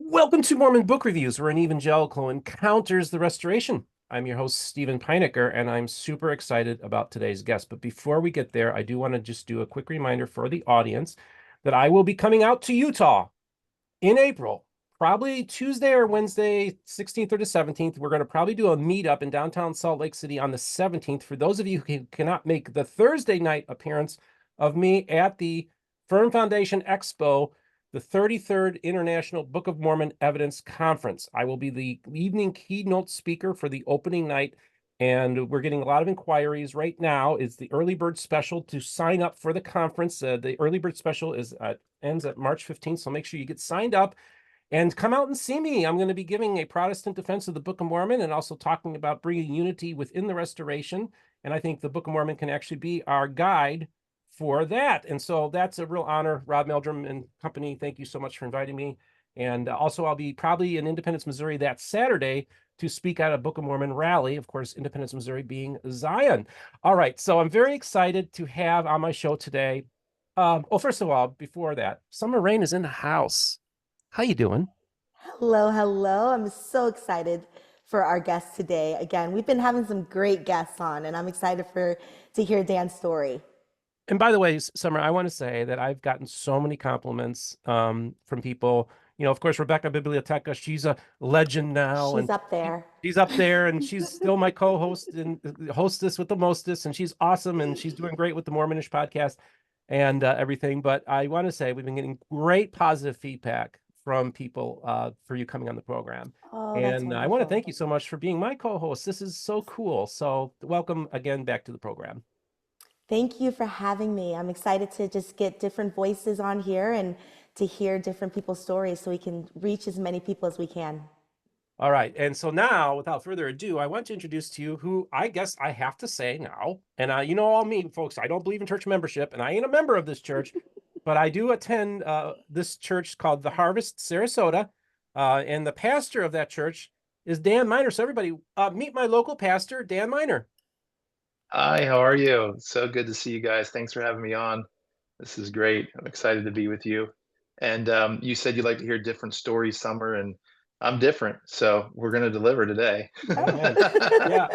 Welcome to Mormon Book Reviews, where an evangelical encounters the restoration. I'm your host, Stephen Pynakker, and I'm super excited about today's guest. But before we get there, I do want to just do a quick reminder for the audience that I will be coming out to Utah in April, probably Tuesday or Wednesday, 16th or the 17th. We're going to probably do a meetup in downtown Salt Lake City on the 17th. For those of you who cannot make the Thursday night appearance of me at the Firm Foundation Expo, the 33rd International Book of Mormon Evidence Conference. I will be the evening keynote speaker for the opening night, and we're getting a lot of inquiries right now. It's the early bird special to sign up for the conference. The early bird special ends at March 15th, so make sure you get signed up and come out and see me. I'm going to be giving a Protestant defense of the Book of Mormon and also talking about bringing unity within the restoration. And I think the Book of Mormon can actually be our guide for that. And so that's a real honor. Rob Meldrum and company, thank you so much for inviting me. And also I'll be probably in Independence, Missouri that Saturday to speak at a Book of Mormon rally, of course, Independence, Missouri being Zion. All right, so I'm very excited to have on my show today. Well, first of all, before that, Summur-Rayne is in the house. How you doing? Hello, hello. I'm so excited for our guest today. Again, we've been having some great guests on, and I'm excited for to hear Dan's story. And by the way, Summer, I want to say that I've gotten so many compliments from people. You know, of course, Rebecca Biblioteca, she's a legend now, She's and up there. she's up there, and she's still my co-host and hostess with the mostest, and she's awesome, and she's doing great with the Mormonish podcast and everything. But I want to say we've been getting great positive feedback from people for you coming on the program. Oh, that's And I want to wonderful. thank you so much for being my co-host. This is so cool. So welcome again back to the program. Thank you for having me. I'm excited to just get different voices on here and to hear different people's stories so we can reach as many people as we can. All right. And so now, without further ado, I want to introduce to you who I guess I have to say now, and you know all me, folks, I don't believe in church membership, and I ain't a member of this church, but I do attend this church called the Harvest Sarasota, and the pastor of that church is Dan Miner. So everybody, meet my local pastor, Dan Miner. Hi, how are you? So good to see you guys. Thanks for having me on. This is great. I'm excited to be with you. And you said you like to hear different stories, Summer, and I'm different. So we're going to deliver today. Man. Yeah.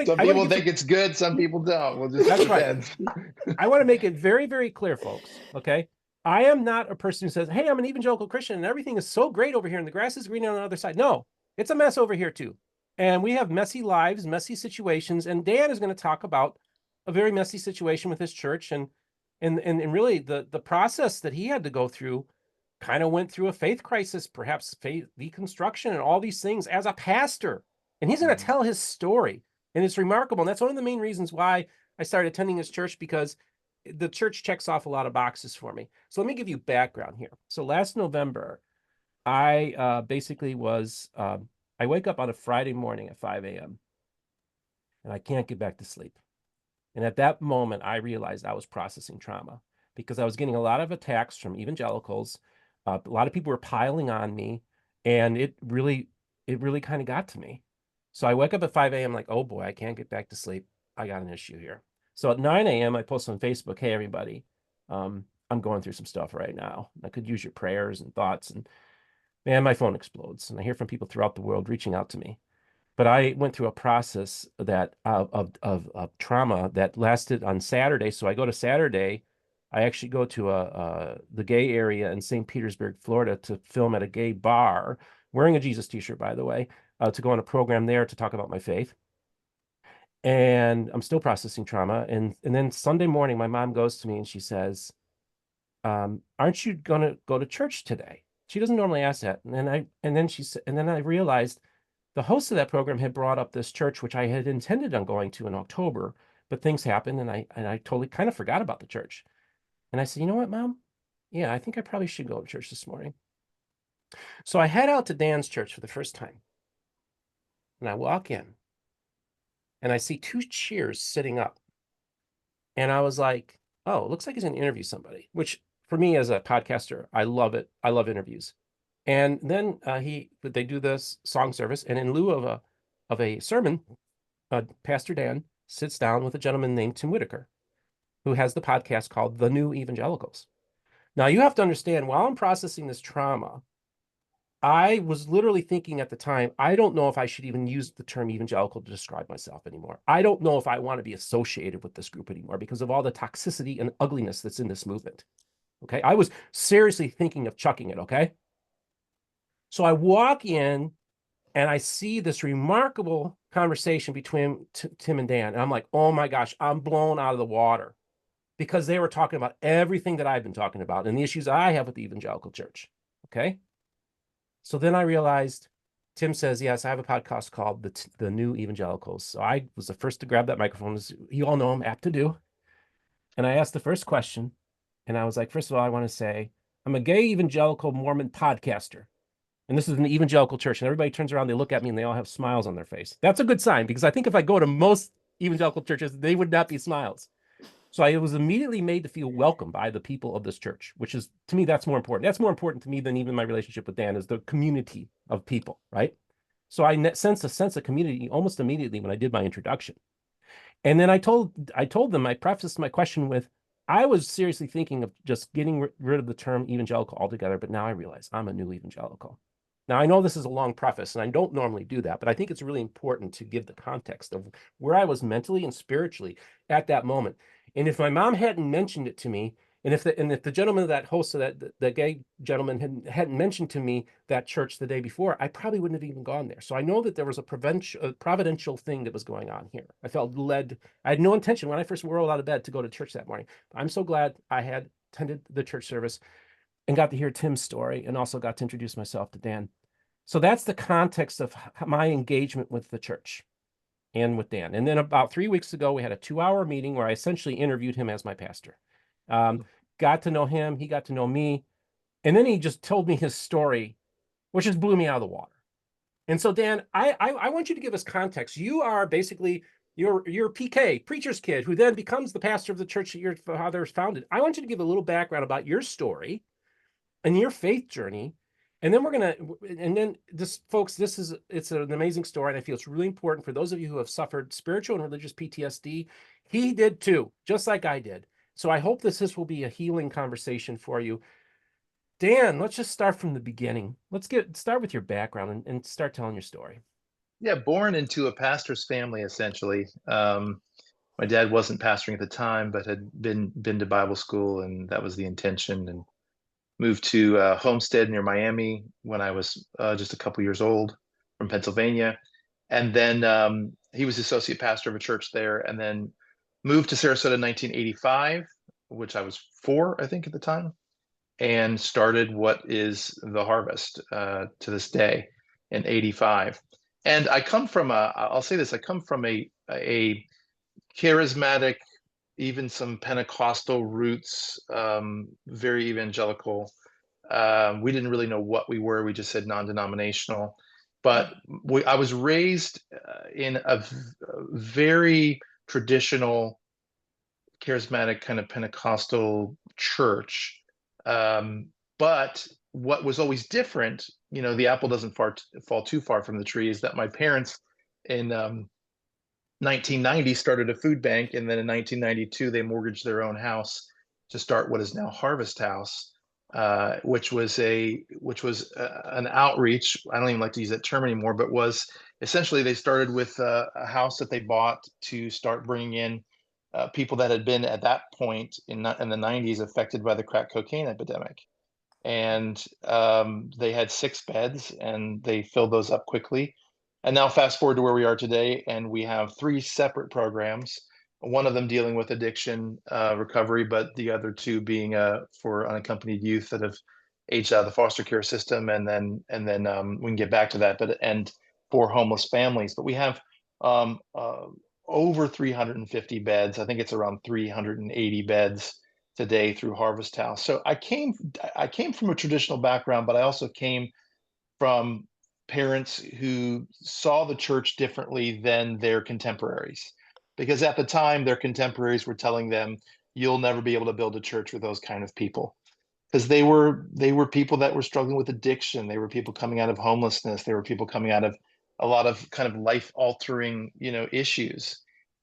Some people think it's good, some people don't. We'll just That's depends. right. I want to make it very, very clear, folks. Okay. I am not a person who says, hey, I'm an evangelical Christian and everything is so great over here and the grass is green on the other side. No, it's a mess over here too. And we have messy lives, messy situations. And Dan is going to talk about a very messy situation with his church and really the process that he had to go through kind of went through a faith crisis, perhaps faith deconstruction and all these things as a pastor. And he's going to tell his story. And it's remarkable. And that's one of the main reasons why I started attending his church, because the church checks off a lot of boxes for me. So let me give you background here. So last November, I basically I wake up on a Friday morning at 5 a.m. and I can't get back to sleep. And at that moment, I realized I was processing trauma because I was getting a lot of attacks from evangelicals. A lot of people were piling on me, and it really kind of got to me. So I wake up at 5 a.m. like, oh boy, I can't get back to sleep. I got an issue here. So at 9 a.m., I post on Facebook, hey, everybody, I'm going through some stuff right now. I could use your prayers and thoughts. And man, my phone explodes. And I hear from people throughout the world reaching out to me. But I went through a process that of trauma that lasted on Saturday. So I go to Saturday. I actually go to the gay area in St. Petersburg, Florida, to film at a gay bar, wearing a Jesus t-shirt, by the way, to go on a program there to talk about my faith. And I'm still processing trauma. And then Sunday morning, my mom goes to me and she says, aren't you gonna go to church today? She doesn't normally ask that. And then I realized the host of that program had brought up this church, which I had intended on going to in October, but things happened and I totally kind of forgot about the church. And I said, you know what, Mom? Yeah, I think I probably should go to church this morning. So I head out to Dan's church for the first time. And I walk in and I see two chairs sitting up. And I was like, oh, it looks like he's going to interview somebody, which for me as a podcaster, I love it. I love interviews. And then they do this song service. And in lieu of a sermon, Pastor Dan sits down with a gentleman named Tim Whitaker, who has the podcast called The New Evangelicals. Now, you have to understand, while I'm processing this trauma, I was literally thinking at the time, I don't know if I should even use the term evangelical to describe myself anymore. I don't know if I want to be associated with this group anymore because of all the toxicity and ugliness that's in this movement. Okay. I was seriously thinking of chucking it. Okay. So I walk in and I see this remarkable conversation between Tim and Dan. And I'm like, oh my gosh, I'm blown out of the water because they were talking about everything that I've been talking about and the issues I have with the evangelical church. Okay. So then I realized Tim says, yes, I have a podcast called the New Evangelicals. So I was the first to grab that microphone. As you all know I'm apt to do. And I asked the first question. And I was like, first of all, I want to say I'm a gay evangelical Mormon podcaster. And this is an evangelical church. And everybody turns around, they look at me, and they all have smiles on their face. That's a good sign because I think if I go to most evangelical churches, they would not be smiles. So I was immediately made to feel welcome by the people of this church, which is, to me, that's more important. That's more important to me than even my relationship with Dan, is the community of people, right? So I sensed a sense of community almost immediately when I did my introduction. And then I told them, I prefaced my question with, I was seriously thinking of just getting rid of the term evangelical altogether, but now I realize I'm a new evangelical. Now, I know this is a long preface, and I don't normally do that, but I think it's really important to give the context of where I was mentally and spiritually at that moment. And if my mom hadn't mentioned it to me, and if the gentleman that hosted the gay gentleman hadn't mentioned to me that church the day before, I probably wouldn't have even gone there. So I know that there was a providential thing that was going on here. I felt led. I had no intention when I first rolled out of bed to go to church that morning. I'm so glad I had attended the church service and got to hear Tim's story and also got to introduce myself to Dan. So that's the context of my engagement with the church and with Dan. And then about 3 weeks ago, we had a 2-hour meeting where I essentially interviewed him as my pastor. Got to know him. He got to know me. And then he just told me his story, which just blew me out of the water. And so, Dan, I want you to give us context. You are basically you're PK, preacher's kid, who then becomes the pastor of the church that your father founded. I want you to give a little background about your story and your faith journey. And then folks, it's an amazing story. And I feel it's really important for those of you who have suffered spiritual and religious PTSD. He did too, just like I did. So I hope this will be a healing conversation for you. Dan, let's just start from the beginning. Let's start with your background and start telling your story. Yeah, born into a pastor's family, essentially. My dad wasn't pastoring at the time, but had been to Bible school, and that was the intention. And moved to Homestead near Miami when I was just a couple years old, from Pennsylvania. And then he was associate pastor of a church there, and then moved to Sarasota in 1985, which I was 4, I think, at the time, and started what is the Harvest to this day in 85. And I'll say this, I come from a charismatic, even some Pentecostal roots, very evangelical. We didn't really know what we were. We just said non-denominational. But I was raised in a very traditional, charismatic kind of Pentecostal church. But what was always different, the apple doesn't fall too far from the tree, is that my parents in 1990 started a food bank, and then in 1992 they mortgaged their own house to start what is now Harvest House, which was an outreach. I don't even like to use that term anymore, but was essentially, they started with a house that they bought to start bringing in people that had been at that point in the 90s affected by the crack cocaine epidemic. And they had 6 beds, and they filled those up quickly. And now fast forward to where we are today, and we have 3 separate programs, one of them dealing with addiction recovery, but the other 2 being for unaccompanied youth that have aged out of the foster care system. And then we can get back to that, and for homeless families. But we have over 350 beds. I think it's around 380 beds today through Harvest House. So I came from a traditional background, but I also came from parents who saw the church differently than their contemporaries. Because at the time, their contemporaries were telling them, you'll never be able to build a church with those kind of people. Because they were people that were struggling with addiction. They were people coming out of homelessness. They were people coming out of a lot of kind of life-altering, issues.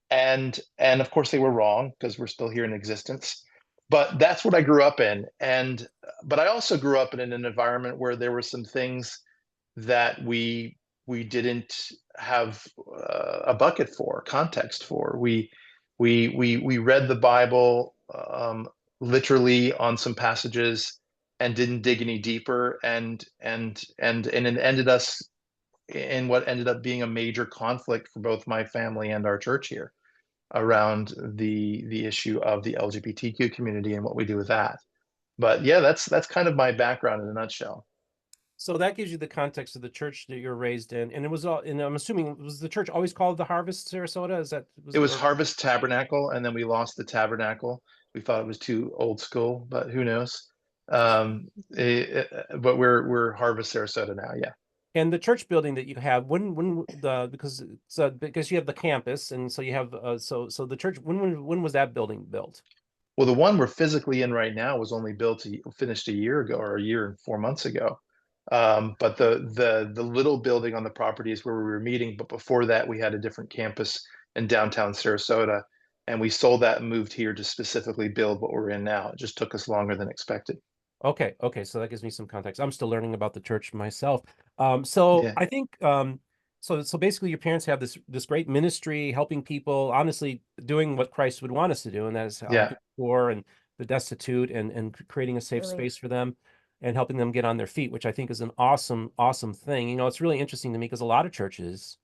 And of course they were wrong, because we're still here in existence. But that's what I grew up in. But I also grew up in an environment where there were some things that we didn't have a bucket for, context for. We read the Bible literally on some passages and didn't dig any deeper, and it ended us in what ended up being a major conflict for both my family and our church here around the issue of the LGBTQ community and what we do with that. But yeah, that's kind of my background in a nutshell. So that gives you the context of the church that you're raised in, and it was all. And I'm assuming, was the church always called the Harvest Sarasota? Is that was It it? was Or, Harvest Tabernacle, and then we lost the Tabernacle. We thought it was too old school, but who knows? But we're Harvest Sarasota now. Yeah. and the church building that you have, when the because you have the campus, and so you have so the church. When was that building built? Well, the one we're physically in right now was only finished a year ago, or a year and 4 months ago. But the little building on the property is where we were meeting. But before that, we had a different campus in downtown Sarasota, and we sold that and moved here to specifically build what we're in now. It just took us longer than expected. Okay, so that gives me some context. I'm still learning about the church myself. So Yeah, I think so basically your parents have this great ministry, helping people, honestly doing what Christ would want us to do, and that is yeah, helping the poor and the destitute, and creating a safe Really. space for them and helping them get on their feet, which I think is an awesome thing. It's really interesting to me because a lot of churches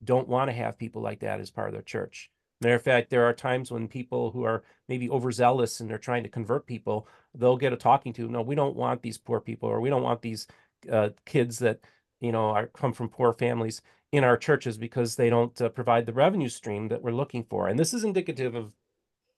don't want to have people like that as part of their church. Matter of fact, there are times when people who are maybe overzealous and they're trying to convert people, they'll get a talking to. No, we don't want these poor people, or we don't want these kids that come from poor families in our churches because they don't provide the revenue stream that we're looking for. And this is indicative of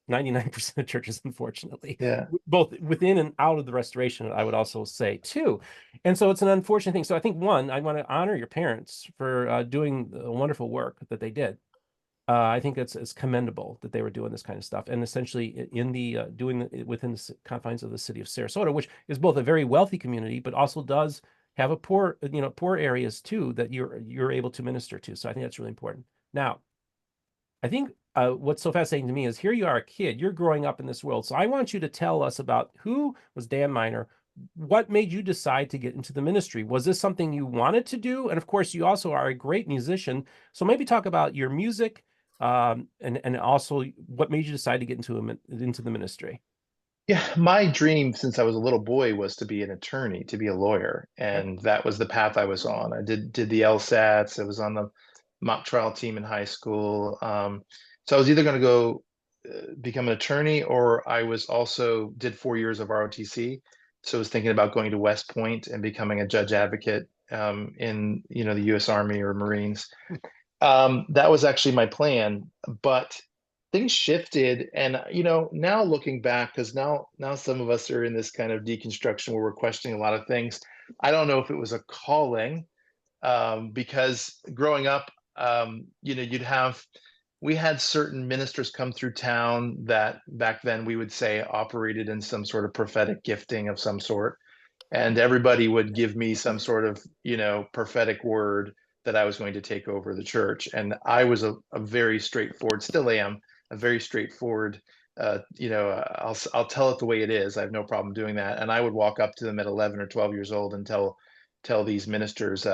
99% of churches, unfortunately, yeah. both within and out of the restoration, I would also say too. And so it's an unfortunate thing. So I think, one, I want to honor your parents for doing the wonderful work that they did. I think it's commendable that they were doing this kind of stuff, and essentially in the doing it within the confines of the city of Sarasota, which is both a very wealthy community, but also does have a poor areas too that you're able to minister to. So I think that's really important. Now, I think what's so fascinating to me is, here you are, a kid, you're growing up in this world. So I want you to tell us about who was Dan Miner. What made you decide to get into the ministry? Was this something you wanted to do? And of course, you also are a great musician. So maybe talk about your music, and also what made you decide to get into the ministry. Yeah, my dream since I was a little boy was to be an attorney, to be a lawyer, Okay. and that was the path I was on. I did the LSATs. I was on the mock trial team in high school. So I was either going to go become an attorney, or I was also did 4 years of ROTC. So I was thinking about going to West Point and becoming a judge advocate in the U.S. Army or Marines. That was actually my plan, but things shifted. And now looking back, because now some of us are in this kind of deconstruction where we're questioning a lot of things. I don't know if it was a calling, because growing up, we had certain ministers come through town that back then we would say operated in some sort of prophetic gifting of some sort, and everybody would give me some sort of prophetic word that I was going to take over the church. And I was a very straightforward, still am a very straightforward, I'll tell it the way it is. I have no problem doing that. And I would walk up to them at 11 or 12 years old and tell these ministers,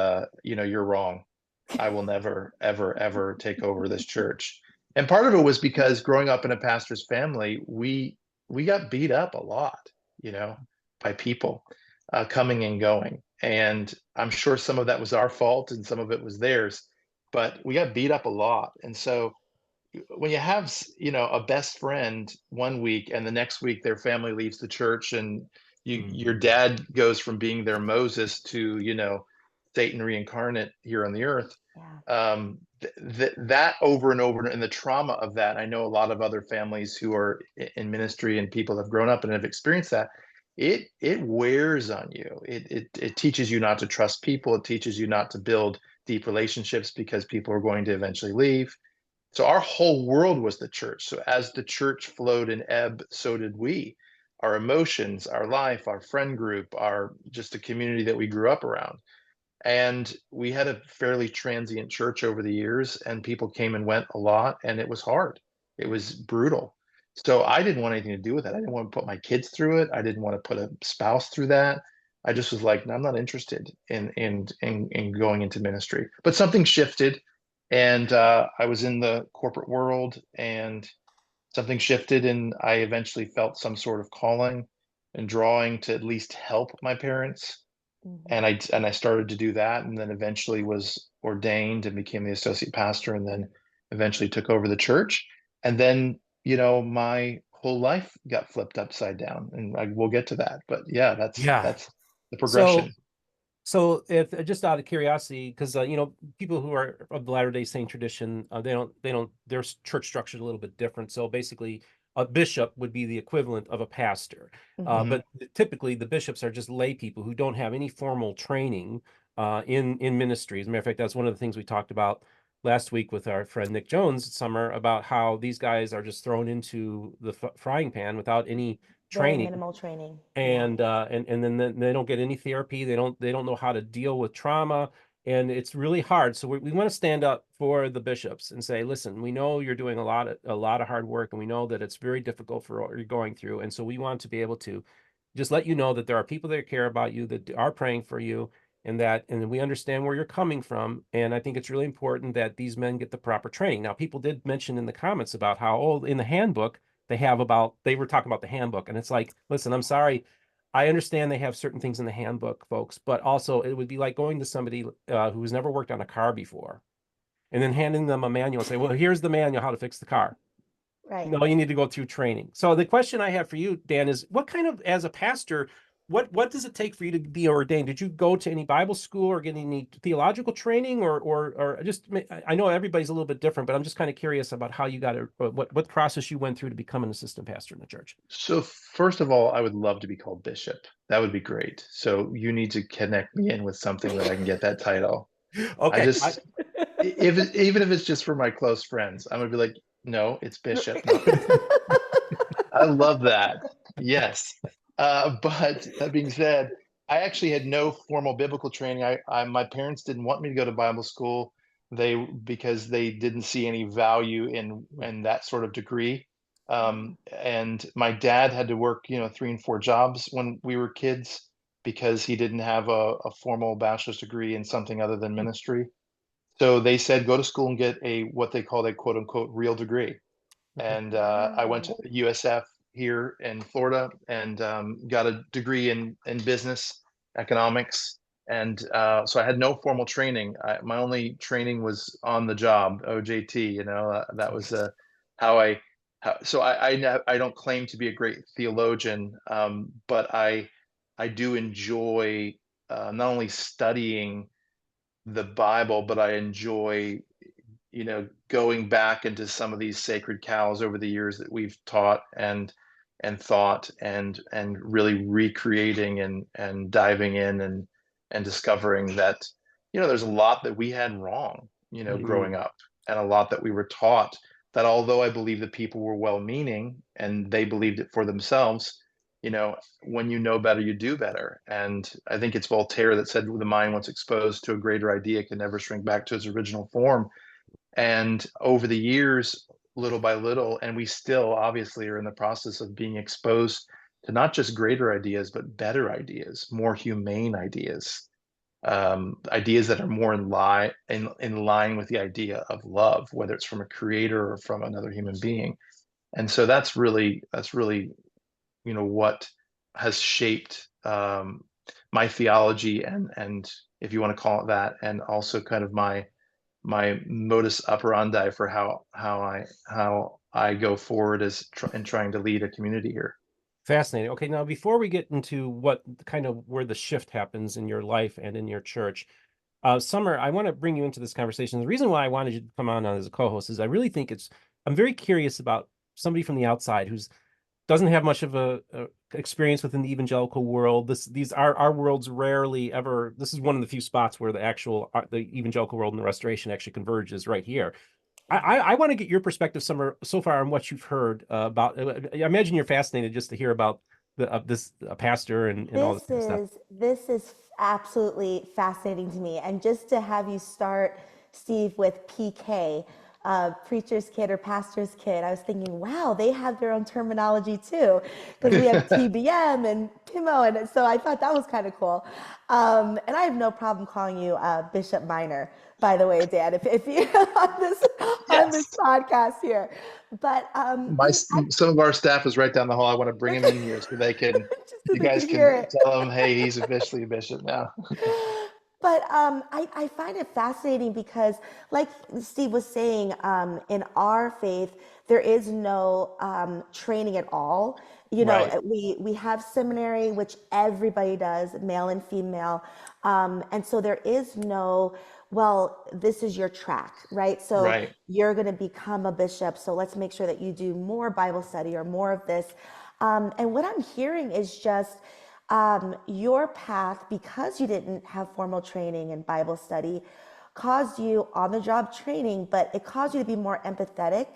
you're wrong. I will never ever take over this church. And part of it was because growing up in a pastor's family, we got beat up a lot, you know by people coming and going. And I'm sure some of that was our fault and some of it was theirs, but we got beat up a lot. And so when you have, a best friend one week and the next week their family leaves the church, and Mm. your dad goes from being their Moses to, Satan reincarnate here on the earth, Yeah. that over and over, and the trauma of that, I know a lot of other families who are in ministry and people have grown up and have experienced that. It wears on you. It teaches you not to trust people. It teaches you not to build deep relationships because people are going to eventually leave. So our whole world was the church. So as the church flowed and ebbed, so did we. Our emotions, our life, our friend group, our just a community that we grew up around. And we had a fairly transient church over the years, and people came and went a lot, and it was hard. It was brutal. So I didn't want anything to do with that. I didn't want to put my kids through it. I didn't want to put a spouse through that. I just was like, I'm not interested in going into ministry. But something shifted, and I was in the corporate world, and something shifted, and I eventually felt some sort of calling and drawing to at least help my parents. Mhm. And I started to do that, and then eventually was ordained and became the associate pastor, and then eventually took over the church. And then, my whole life got flipped upside down, and we'll get to that. But yeah, Yeah. that's the So progression. if just out of curiosity, because people who are of the Latter-day Saint tradition, they don't their church structure is a little bit different. So basically, a bishop would be the equivalent of a pastor, Mhm. Hmm. but typically the bishops are just lay people who don't have any formal training in ministry. As a matter of fact, that's one of the things we talked about last week with our friend Nick Jones Summer about how these guys are just thrown into the frying pan without any Very training, minimal training. Yeah. and then they don't get any therapy. They don't know how to deal with trauma, and it's really hard. So we want to stand up for the bishops and say, listen, we know you're doing a lot of hard work, and we know that it's very difficult for what you're going through, and so we want to be able to just let you know that there are people that care about you, that are praying for you, and we understand where you're coming from. And I think it's really important that these men get the proper training. Now, people did mention in the comments about how, oh, in the handbook they were talking about the handbook, and it's like, listen, I'm sorry, I understand they have certain things in the handbook, folks, but also it would be like going to somebody who's never worked on a car before and then handing them a manual and say, well, here's the manual how to fix the car. Right. No, you need to go through training. So the question I have for you, Dan, is what kind of, as a pastor, what does it take for you to be ordained? Did you go to any Bible school or get any theological training, or just, I know everybody's a little bit different, but I'm just kind of curious about how you got it, what process you went through to become an assistant pastor in the church. So first of all, I would love to be called bishop. That would be great. So you need to connect me in with something that I can get that title. I Okay. just, even if it's just for my close friends, I'm gonna be like, no, it's bishop, not. I love that. Yes. But that being said, I actually had no formal biblical training. My parents didn't want me to go to Bible school. Because they didn't see any value in that sort of degree. And my dad had to work, 3 and 4 jobs when we were kids because he didn't have a formal bachelor's degree in something other than ministry. So they said, go to school and get a what they called a quote unquote real degree. And I went to Wow. USF here in Florida and got a degree in business economics. And so I had no formal training. My only training was on the job, OJT. That was how I. So I don't claim to be a great theologian, but I do enjoy not only studying the Bible, but I enjoy going back into some of these sacred cows over the years that we've taught and thought and really recreating and diving in and discovering that there's a lot that we had wrong growing Mhm. up, and a lot that we were taught that, although I believe that people were well meaning and they believed it for themselves, when you know better, you do better. And I think it's Voltaire that said, the mind once exposed to a greater idea can never shrink back to its original form. And over the years, little by little, and we still obviously are in the process of being exposed to not just greater ideas, but better ideas, more humane ideas, ideas that are more in line with the idea of love, whether it's from a creator or from another human being. And so that's really what has shaped my theology, and if you want to call it that, and also kind of my modus operandi for how I go forward in trying to lead a community here. Fascinating. Okay, now before we get into what kind of where the shift happens in your life and in your church, Summer, I want to bring you into this conversation. The reason why I wanted you to come on as a co-host is I really think I'm very curious about somebody from the outside who's doesn't have much of a experience within the evangelical world. These are our worlds rarely ever. This is one of the few spots where the evangelical world and the restoration actually converges right here. I want to get your perspective, Summer, so far on what you've heard about. I imagine you're fascinated just to hear about this pastor and all this This kind of stuff. is this is absolutely fascinating to me. And just to have you start, Steve, with PK, preacher's kid or pastor's kid, I was thinking, wow, they have their own terminology too, because we have TBM and PIMO, and so I thought that was kind of cool. And I have no problem calling you Bishop Minor, by the way, Dan, if you on this Yes. podcast here. But Some of our staff is right down the hall. I want to bring him in here so just so you they guys can hear can it. tell him, hey, he's officially a bishop now. But I find it fascinating because, like Steve was saying, in our faith, there is no training at all. You know, Right, we have seminary, which everybody does, male and female, and so there is no, well, this is your track, right? So right. you're going to become a bishop, so let's make sure that you do more Bible study or more of this. And what I'm hearing is just your path, because you didn't have formal training in Bible study, caused you on the job training, but it caused you to be more empathetic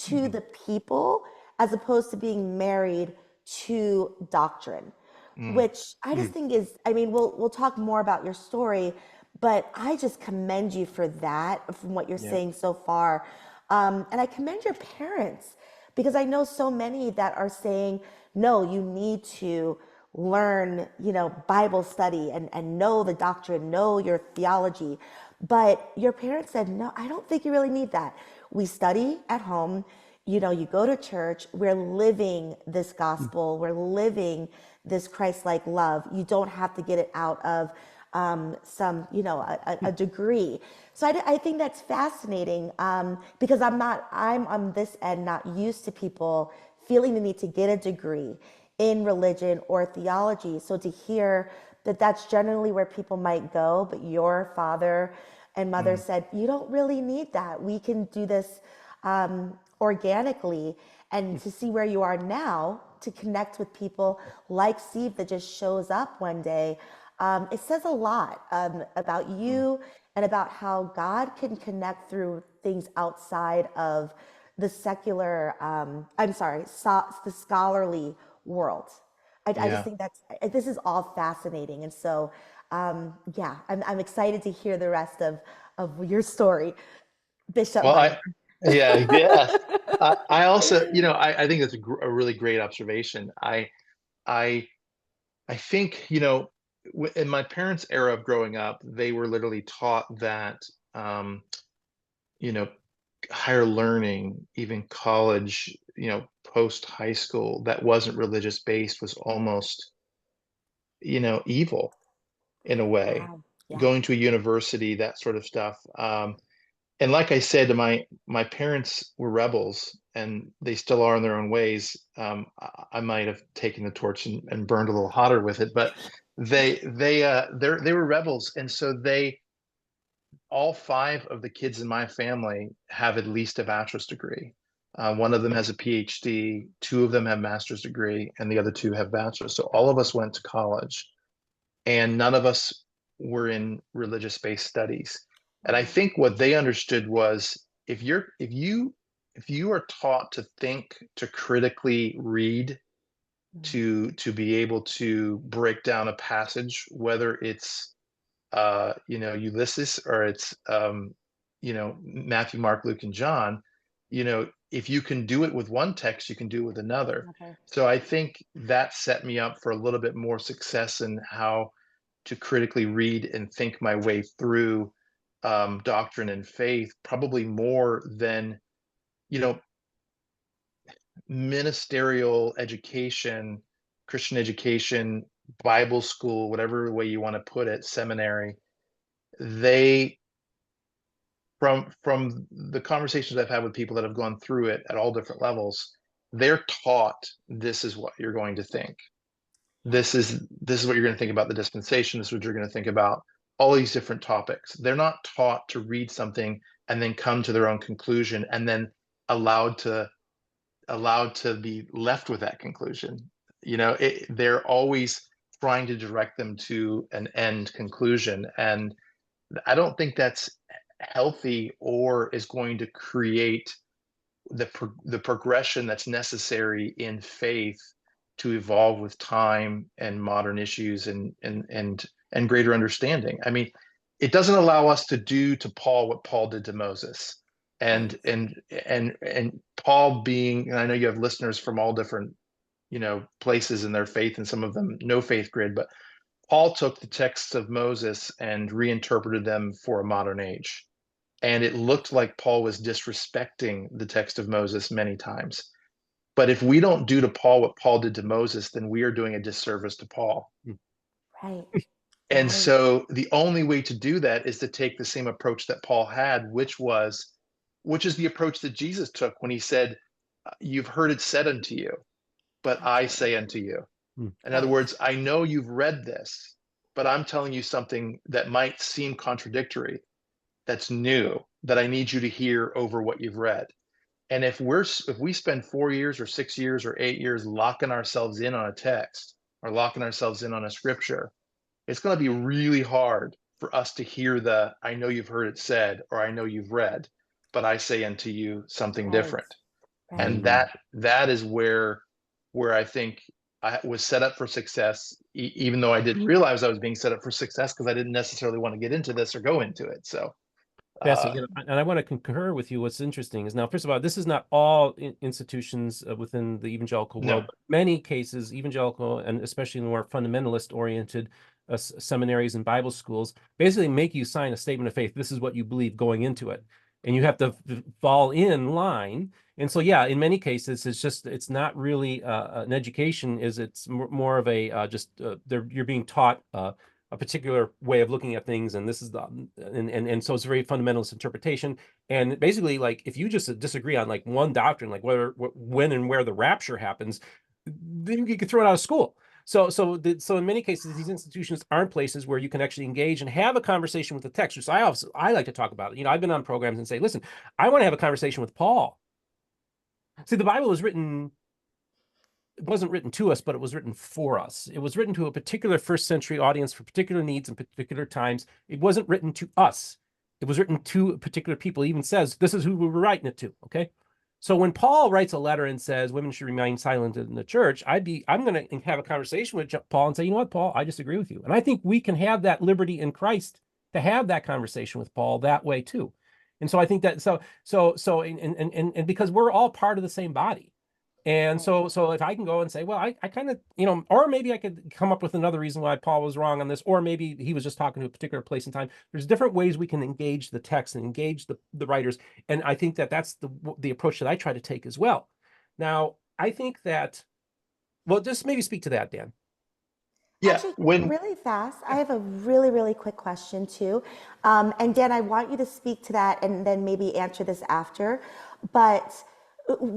to Mhm. the people as opposed to being married to doctrine, Mm, which I just mm. think is, I mean, we'll talk more about your story, but I just commend you for that from what you're Yeah. saying so far. And I commend your parents because I know so many that are saying, no, you need to learn, you know, Bible study and know the doctrine, know your theology. But your parents said, no, I don't think you really need that. We study at home, you know, you go to church, we're living this gospel, we're living this Christ-like love. You don't have to get it out of some, you know, a degree. So I think that's fascinating because I'm on this end, not used to people feeling the need to get a degree in religion or theology. So to hear that that's generally where people might go, but your father and mother Mm. said, you don't really need that. We can do this organically. And to see where you are now, to connect with people like Steve that just shows up one day, it says a lot about Mm. you and about how God can connect through things outside of the secular, I'm sorry, the scholarly world. I just Yeah. think this is all fascinating. And so, yeah, I'm excited to hear the rest of your story, Bishop Well, Minor. yeah, yes. I also, I think that's a really great observation. I, I think, in my parents' era of growing up, they were literally taught that, um, you know, higher learning, even college, post high school, that wasn't religious based was almost, evil in a way. Wow. Yeah. Going to a university, that sort of stuff. And like I said, my parents were rebels, and they still are in their own ways. I might have taken the torch and burned a little hotter with it, but they were rebels, and so all five of the kids in my family have at least a bachelor's degree. One of them has a PhD, two of them have master's degree, and the other two have bachelor's. So all of us went to college, and none of us were in religious-based studies. And I Wow. think what they understood was if you are taught to think, to critically read, Mm. to be able to break down a passage, whether it's Ulysses or it's Matthew, Mark, Luke, and John, if you can do it with one text, you can do it with another. Okay. So I think that set me up for a little bit more success in how to critically read and think my way through doctrine and faith, probably more than you know ministerial education, Christian education, Bible school, whatever way you want to put it, seminary. They from the conversations I've had with people that have gone through it at all different levels, they're taught this is what you're going to think. Yeah. This is what you're going to think about the dispensation. This is what you're going to think about all these different topics. They're not taught to read something and then come to their own conclusion and then allowed to allowed to be left with that conclusion. They're always trying to direct them to an end conclusion, and I don't think that's healthy or is going to create the progression that's necessary in faith to evolve with time and modern issues and greater understanding. I mean, it doesn't allow us to do to Paul what Paul did to Moses. And Right. and Paul being, and I know you have listeners from all different, places in their faith, and some of them no faith grid, but Paul took the texts of Moses and reinterpreted them for a modern age. And it looked like Paul was disrespecting the text of Moses many times. But if we don't do to Paul what Paul did to Moses, then we are doing a disservice to Paul. Right. And Right. so the only way to do that is to take the same approach that Paul had, which is the approach that Jesus took when he said, "You've heard it said unto you, but That's I right. say unto you." In other Right. words, I know you've read this, but I'm telling you something that might seem contradictory, that's new, that I need you to hear over what you've read. And if we spend 4 years or 6 years or 8 years locking ourselves in on a text or locking ourselves in on a scripture, it's going to be really hard for us to hear the "I know you've heard it said" or "I know you've read, but I say unto you something Right. different." Right. And that is where I think I was set up for success, even though I didn't realize I was being set up for success, because I didn't necessarily want to get into this or go into it. So uh, Fascinating. And I want to concur with you. What's interesting is now, first of all, this is not all institutions within the evangelical no, world. But many cases, evangelical and especially the more fundamentalist oriented seminaries and Bible schools basically make you sign a statement of faith. This is what you believe going into it. And you have to fall in line. And so, yeah, in many cases, it's not really an education, it's more of a you're being taught a particular way of looking at things, and this is the and so it's a very fundamentalist interpretation. And basically, like if you just disagree on like one doctrine, like when and where the rapture happens, then you get thrown out of school. So in many cases, these institutions aren't places where you can actually engage and have a conversation with the text. So I like to talk about it. I've been on programs and say, listen, I want to have a conversation with Paul. See, the Bible was written, it wasn't written to us, but it was written for us. It was written to a particular first century audience for particular needs and particular times. It wasn't written to us. It was written to particular people. It even says this is who we were writing it to. Okay. So when Paul writes a letter and says women should remain silent in the church, I'm going to have a conversation with Paul and say, you know what, Paul, I disagree with you. And I think we can have that liberty in Christ to have that conversation with Paul that way too. And so I think that and because we're all part of the same body. And Right. so if I can go and say, well, I kind of, or maybe I could come up with another reason why Paul was wrong on this, or maybe he was just talking to a particular place and time. There's different ways we can engage the text and engage the writers. And I think that that's the approach that I try to take as well. Now, I think that, well, just maybe speak to that, Dan. yeah, Actually, when really fast, I have a really, really quick question too. And Dan, I want you to speak to that and then maybe answer this after. But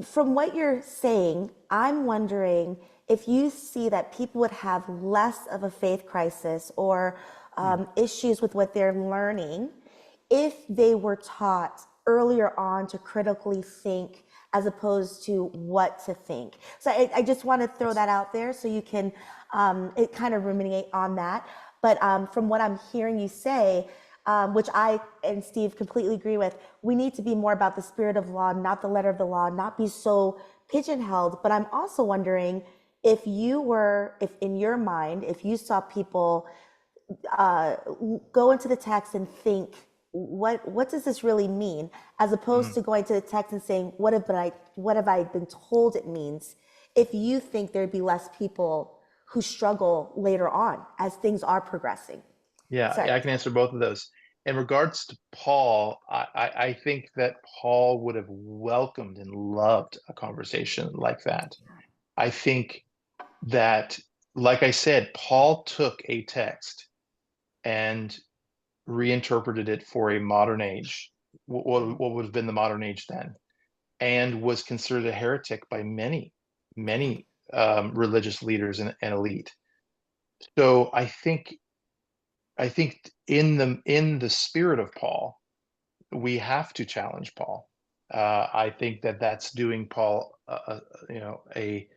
from what you're saying, I'm wondering if you see that people would have less of a faith crisis or issues with what they're learning if they were taught earlier on to critically think as opposed to what to think. So I just want to throw that out there so you can it kind of ruminate on that. But from what I'm hearing you say, which I and Steve completely agree with, we need to be more about the spirit of law, not the letter of the law, not be so pigeonholed. But I'm also wondering if if in your mind, if you saw people uh, go into the text and think, what does this really mean, as opposed Mhm. to going to the text and saying, what have I been told it means? If you think there'd be less people who struggle later on as things are progressing. Yeah, Sorry. I can answer both of those. In regards to Paul, I think that Paul would have welcomed and loved a conversation like that. I think that, like I said, Paul took a text and reinterpreted it for a modern age, what would have been the modern age then, and was considered a heretic by many religious leaders and elite. So I think in the spirit of Paul, we have to challenge Paul. I think that that's doing Paul, a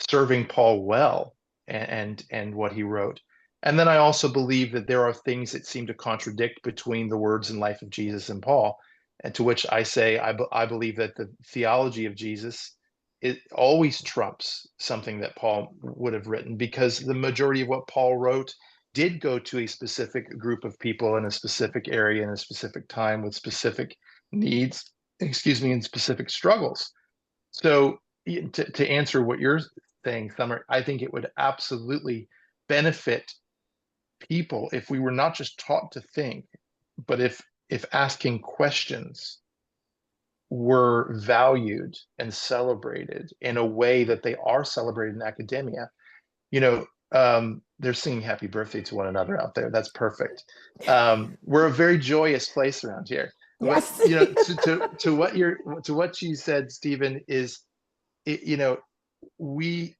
serving Paul well, and what he wrote. And then I also believe that there are things that seem to contradict between the words and life of Jesus and Paul, and to which I say I believe that the theology of Jesus, it always trumps something that Paul would have written, because the majority of what Paul wrote did go to a specific group of people in a specific area in a specific time with specific needs. excuse me, in specific struggles. So to answer what you're saying, Summer, I think it would absolutely benefit people if we were not just taught to think, but if asking questions were valued and celebrated in a way that they are celebrated in academia. You know, they're singing happy birthday to one another out there. That's perfect. We're a very joyous place around here. But Yes. you know, to what you said, Stephen, is you know, we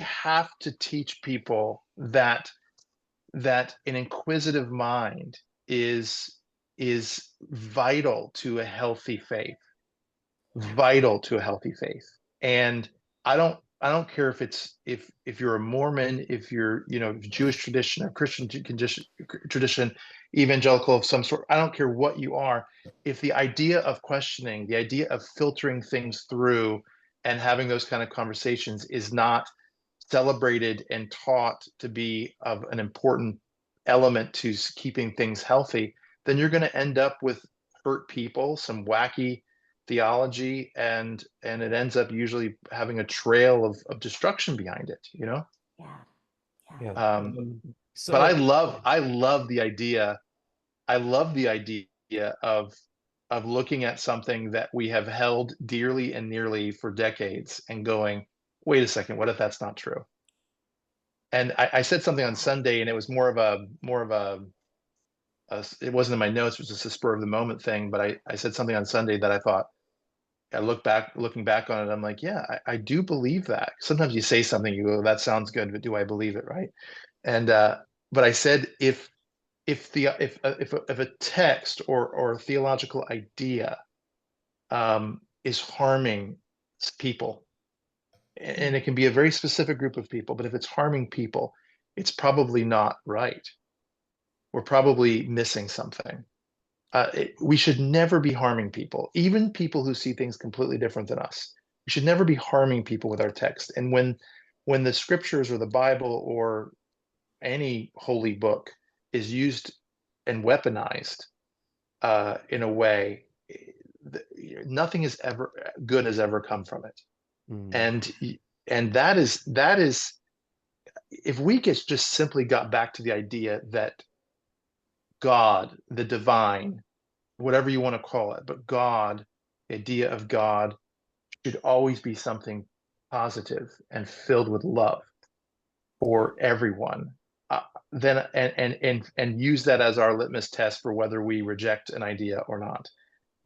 have to teach people that an inquisitive mind is vital to a healthy faith, vital to a healthy faith. And I don't care if it's if you're a Mormon, if you're, you know, Jewish tradition or Christian tradition, evangelical of some sort. I don't care what you are. If the idea of questioning, the idea of filtering things through and having those kind of conversations is not celebrated and taught to be of an important element to keeping things healthy, then you're going to end up with hurt people, some wacky theology, and it ends up usually having a trail of destruction behind it, you know. Yeah. Yeah. But I So love the idea. I love the idea of looking at something that we have held dearly and nearly for decades and going, wait a second, what if that's not true? And I said something on Sunday, and it was more of a it wasn't in my notes, it was just a spur of the moment thing. But I said something on Sunday that I thought, looking back on it, I'm like, yeah, I do believe that. Sometimes you say something, you go, that sounds good, but do I believe it, right? And but I said, if a text or a theological idea is harming people, and it can be a very specific group of people, but if it's harming people, it's probably not right. We're probably missing something. We should never be harming people, even people who see things completely different than us. We should never be harming people with our text. And when the scriptures or the Bible or any holy book is used and weaponized in a way, nothing is ever good has ever come from it. And that is if we just simply got back to the idea that God, the divine, whatever you want to call it, but God, the idea of God should always be something positive and filled with love for everyone. Then and use that as our litmus test for whether we reject an idea or not.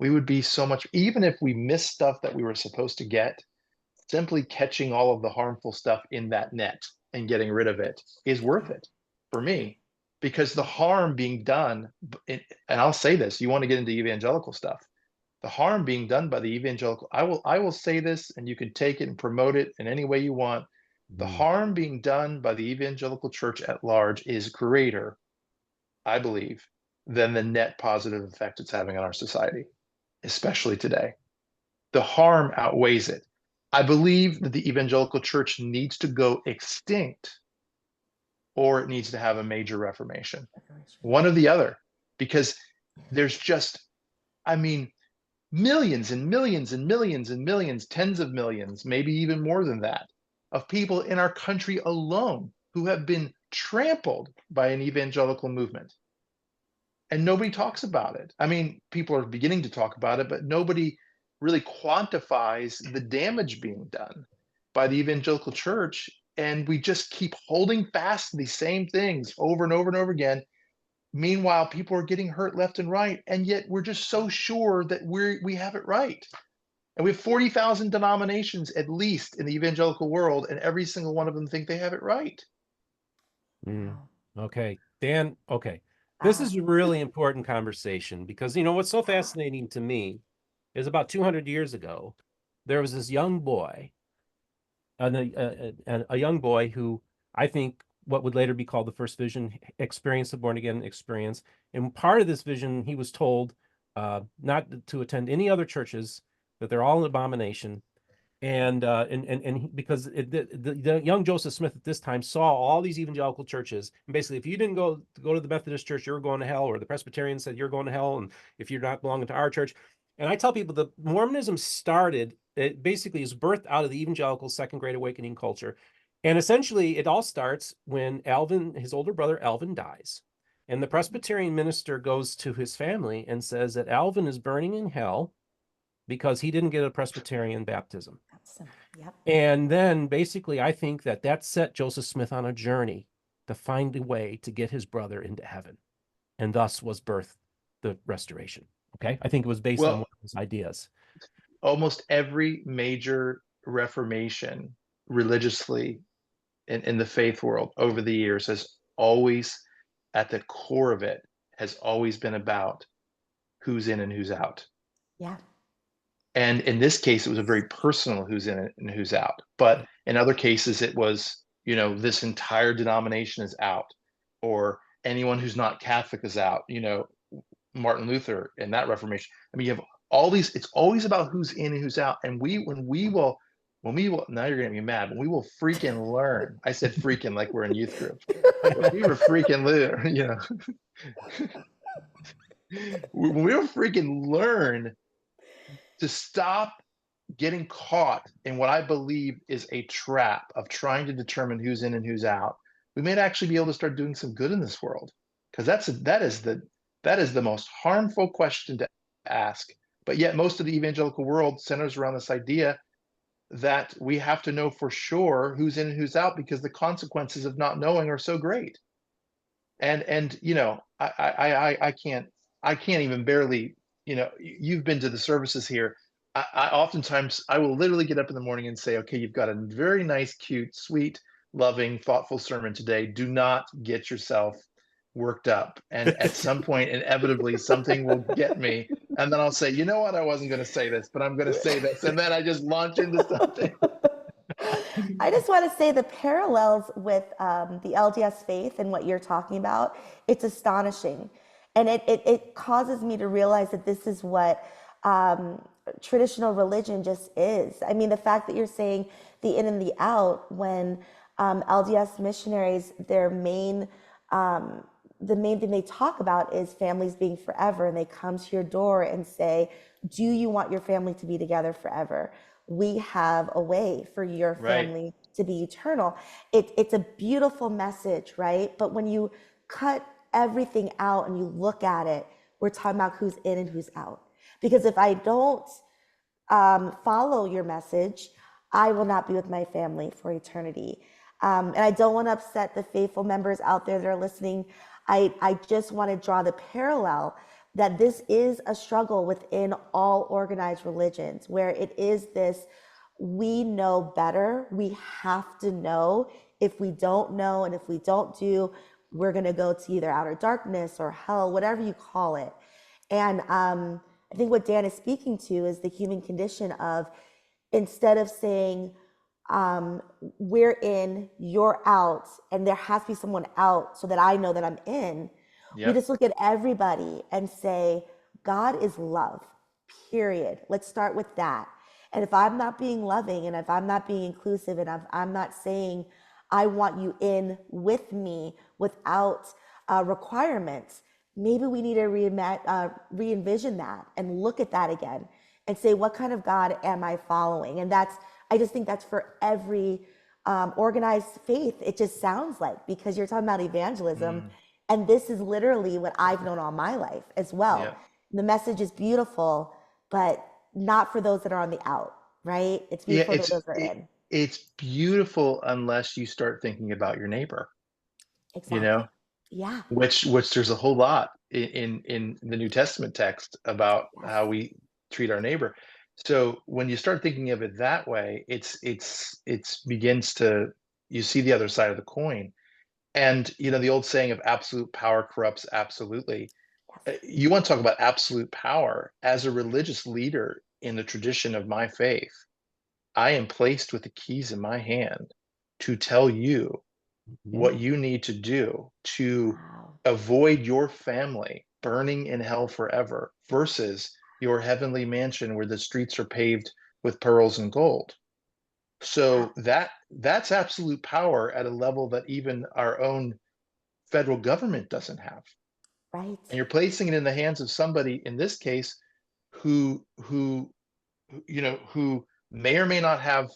We would be so much, even if we miss stuff that we were supposed to get, simply catching all of the harmful stuff in that net and getting rid of it is worth it for me, because the harm being done, and I'll say this, you want to get into evangelical stuff, the harm being done by the evangelical, I will say this, and you can take it and promote it in any way you want. The harm being done by the evangelical church at large is greater, I believe, than the net positive effect it's having on our society, especially today. The harm outweighs it. I believe that the evangelical church needs to go extinct, or it needs to have a major reformation, one or the other, because there's just, I mean, millions and millions and millions and millions, tens of millions, maybe even more than that, of people in our country alone who have been trampled by an evangelical movement. And nobody talks about it. I mean, people are beginning to talk about it, but nobody really quantifies the damage being done by the evangelical church. And we just keep holding fast to these same things over and over and over again. Meanwhile, people are getting hurt left and right, and yet we're just so sure that we have it right. And we have 40,000 denominations at least in the evangelical world, and every single one of them think they have it right. Okay, Dan. Okay, this is a really important conversation because, you know, what's so fascinating to me is about 200 years ago, there was this young boy, a young boy who I think what would later be called the first vision experience, the born again experience. And part of this vision, he was told not to attend any other churches, that they're all an abomination. And because the young Joseph Smith at this time saw all these evangelical churches, and basically, if you didn't go to the Methodist church, you're going to hell, or the Presbyterian said you're going to hell, and if you're not belonging to our church, And I tell people that Mormonism started, it basically is birthed out of the evangelical second great awakening culture. And essentially, it all starts when Alvin, his older brother Alvin, dies. And the Presbyterian minister goes to his family and says that Alvin is burning in hell because he didn't get a Presbyterian baptism. Yep. And then basically, I think that that set Joseph Smith on a journey to find a way to get his brother into heaven. And thus was birthed the restoration. Okay. I think it was based on one Well, of his ideas. almost every major reformation religiously in the faith world over the years has always, at the core of it, has always been about who's in and who's out. Yeah. And in this case, it was a very personal who's in it and who's out. But in other cases, it was, you know, this entire denomination is out, or anyone who's not Catholic is out, you know, Martin Luther and that Reformation. I mean, you have all these, it's always about who's in and who's out. And when we will, now you're going to be mad, when we will freaking learn, I said freaking like we're in youth group. When we were freaking learn, you know, when we were freaking learn to stop getting caught in what I believe is a trap of trying to determine who's in and who's out, we may actually be able to start doing some good in this world. Because that is the most harmful question to ask. But yet most of the evangelical world centers around this idea that we have to know for sure who's in and who's out because the consequences of not knowing are so great. And you know, I can't even barely, you know, you've been to the services here. I oftentimes I will literally get up in the morning and say, okay, you've got a very nice, cute, sweet, loving, thoughtful sermon today. Do not get yourself worked up. And at some point, inevitably, something will get me. And then I'll say, you know what? I wasn't going to say this, but I'm going to say this. And then I just launch into something. I just want to say the parallels with the LDS faith and what you're talking about, it's astonishing. And it causes me to realize that this is what traditional religion just is. I mean, the fact that you're saying the in and the out when LDS missionaries, the main thing they talk about is families being forever, and they come to your door and say, do you want your family to be together forever? We have a way for your family to be eternal. It's a beautiful message, right? But when you cut everything out and you look at it, we're talking about who's in and who's out. Because if I don't follow your message, I will not be with my family for eternity. And I don't want to upset the faithful members out there that are listening. I just want to draw the parallel that this is a struggle within all organized religions, where it is this, we know better. We have to know. If we don't know and if we don't do, we're going to go to either outer darkness or hell, whatever you call it. And I think what Dan is speaking to is the human condition of, instead of saying, we're in, you're out, and there has to be someone out so that I know that I'm in. Yep. We just look at everybody and say, God is love, period. Let's start with that. And if I'm not being loving, and if I'm not being inclusive, and if I'm not saying, I want you in with me without requirements, maybe we need to re-envision that and look at that again and say, what kind of God am I following? And I just think that's for every organized faith. It just sounds like, because you're talking about evangelism, and this is literally what I've known all my life as well. Yeah. The message is beautiful, but not for those that are on the out, right? It's beautiful for those that are in. It's beautiful unless you start thinking about your neighbor. Exactly. You know? Yeah. Which there's a whole lot in the New Testament text about how we treat our neighbor. So when you start thinking of it that way, it's begins to, you see the other side of the coin. And, you know, the old saying of absolute power corrupts absolutely. Yes. You want to talk about absolute power. As a religious leader in the tradition of my faith, I am placed with the keys in my hand to tell you what you need to do to avoid your family burning in hell forever versus your heavenly mansion where the streets are paved with pearls and gold. So that's absolute power at a level that even our own federal government doesn't have. Right. And you're placing it in the hands of somebody, in this case, who who may or may not have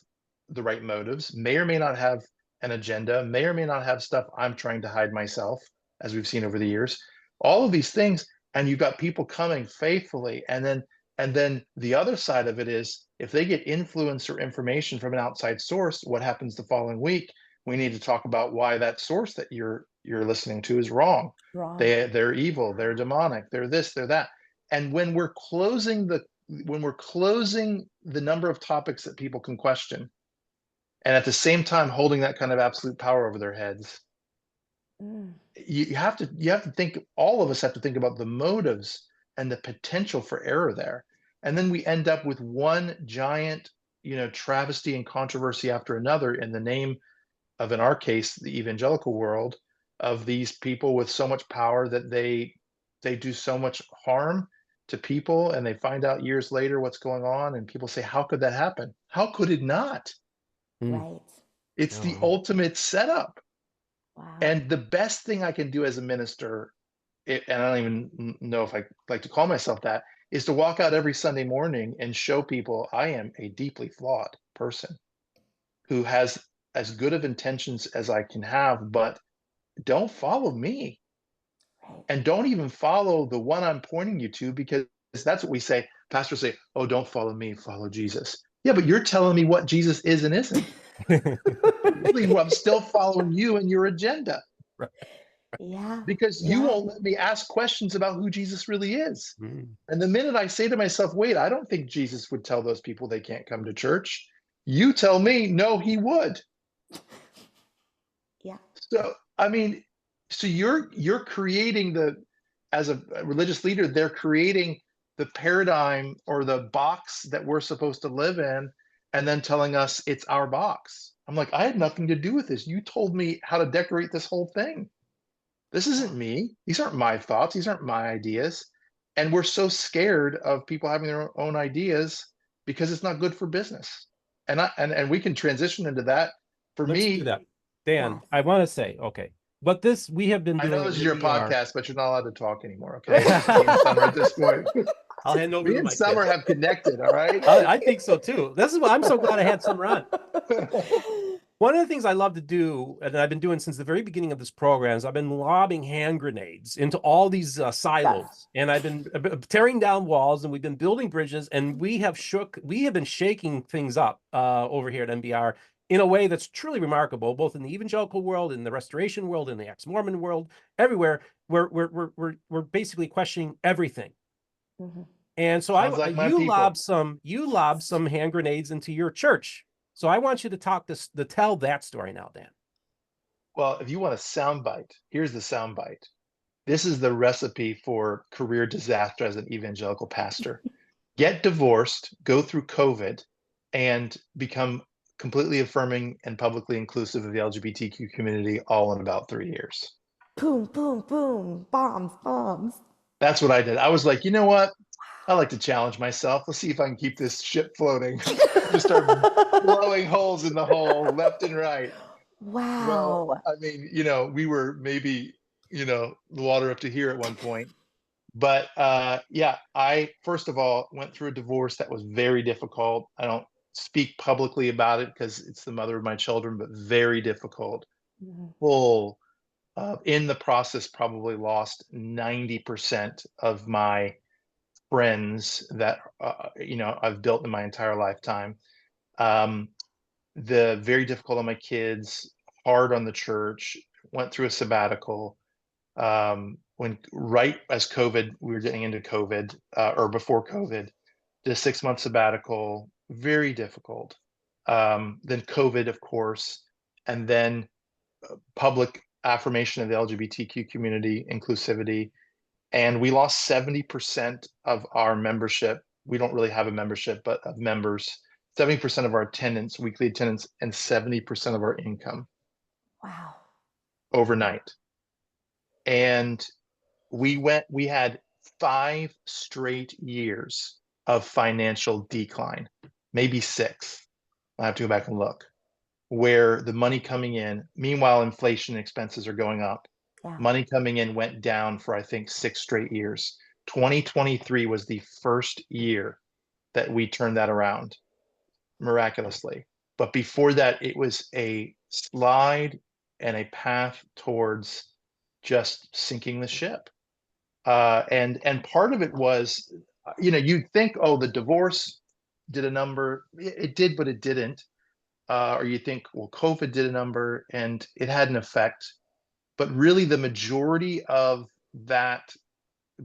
the right motives, may or may not have an agenda, may or may not have stuff I'm trying to hide myself, as we've seen over the years. All of these things, and you've got people coming faithfully, and then the other side of it is if they get influence or information from an outside source, what happens the following week? We need to talk about why that source that you're listening to is wrong. Wrong. They're evil, they're demonic, they're this, they're that. And when we're closing the number of topics that people can question, and at the same time holding that kind of absolute power over their heads, you have to think, all of us have to think about the motives and the potential for error there. And then we end up with one giant, travesty and controversy after another in the name of, in our case, the evangelical world, of these people with so much power that they do so much harm to people, and they find out years later what's going on, and people say, how could that happen? How could it not? Right. It's the ultimate setup. Wow. And the best thing I can do as a minister, and I don't even know if I like to call myself that, is to walk out every Sunday morning and show people I am a deeply flawed person who has as good of intentions as I can have, but don't follow me. Right. And don't even follow the one I'm pointing you to, because that's what we say. Pastors say, oh, don't follow me, follow Jesus. Yeah, but you're telling me what Jesus is and isn't. Really, I'm still following you and your agenda. Right. Yeah. Because you won't let me ask questions about who Jesus really is. And the minute I say to myself, wait, I don't think Jesus would tell those people they can't come to church, you tell me, no, he would. Yeah. So, I mean, so you're creating as a religious leader, they're creating the paradigm or the box that we're supposed to live in, and then telling us it's our box. I'm like, I had nothing to do with this. You told me how to decorate this whole thing. This isn't me. These aren't my thoughts. These aren't my ideas. And we're so scared of people having their own ideas because it's not good for business. And we can transition into that. For Let's me, do that. Dan, Yeah. I want to say, okay, but this, we have been I doing know it this is with your VR. podcast, but you're not allowed to talk anymore. Okay, me and Summur at this point. I'll hand over Me the and mic. Summur have connected. All right. I think so too. This is what I'm so glad I had Summur on. One of the things I love to do, and I've been doing since the very beginning of this program, is I've been lobbing hand grenades into all these silos, and I've been tearing down walls, and we've been building bridges, and we have been shaking things up over here at MBR in a way that's truly remarkable, both in the evangelical world, in the restoration world, in the ex-Mormon world, everywhere. We're basically questioning everything. And so you lob some hand grenades into your church. So I want you to tell that story now, Dan. Well, if you want a soundbite, here's the soundbite. This is the recipe for career disaster as an evangelical pastor. Get divorced, go through COVID, and become completely affirming and publicly inclusive of the LGBTQ community all in about 3 years. Boom, boom, boom. Bombs, bombs. That's what I did. I was like, you know what? I like to challenge myself. Let's see if I can keep this ship floating. Just start blowing holes in the hole left and right. Wow. Well, I mean, we were maybe, the water up to here at one point. But yeah, I first of all went through a divorce that was very difficult. I don't speak publicly about it because it's the mother of my children, but very difficult. Full in the process, probably lost 90% of my friends that I've built in my entire lifetime. The very difficult on my kids, hard on the church. Went through a sabbatical. When right as COVID, we were getting into COVID, or before COVID, did a 6-month sabbatical, very difficult. Then COVID, of course, and then public affirmation of the LGBTQ community, inclusivity, and we lost 70% of our membership. We don't really have a membership, but of members, 70% of our attendance, weekly attendance, and 70% of our income. Wow. Overnight. And we had 5 straight years of financial decline, maybe 6. I have to go back and look, where the money coming in, meanwhile, inflation expenses are going up. Yeah. Money coming in went down for, I think, 6 straight years. 2023 was the first year that we turned that around miraculously. But before that, it was a slide and a path towards just sinking the ship. And part of it was, you'd think, oh, the divorce did a number. It did, but it didn't. Or you think, well, COVID did a number and it had an effect. But really, the majority of that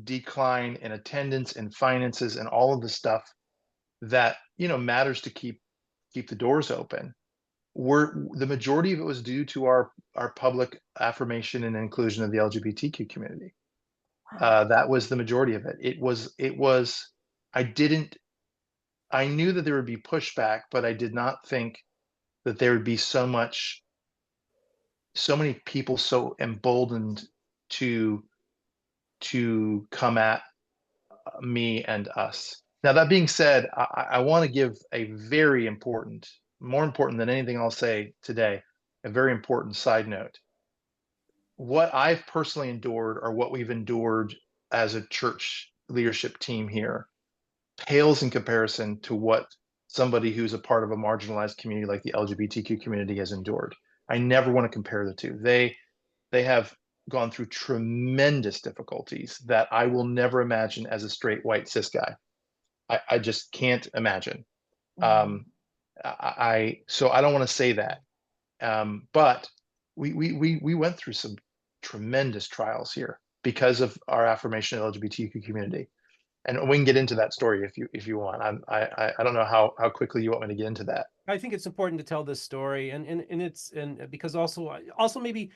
decline in attendance and finances and all of the stuff that matters to keep the doors open, the majority of it was due to our public affirmation and inclusion of the LGBTQ community. Wow. That was the majority of it. I knew that there would be pushback, but I did not think that there would be so many people so emboldened to come at me and us. Now, that being said, I want to give a very important, more important than anything I'll say today, a very important side note. What I've personally endured, or what we've endured as a church leadership team here, pales in comparison to what somebody who's a part of a marginalized community like the LGBTQ community has endured. I never want to compare the two. They have gone through tremendous difficulties that I will never imagine as a straight white cis guy. I just can't imagine. Mhm. So I don't want to say that. But we went through some tremendous trials here because of our affirmation of the LGBTQ community. And we can get into that story if you want. I don't know how quickly you want me to get into that. I think it's important to tell this story, and because also maybe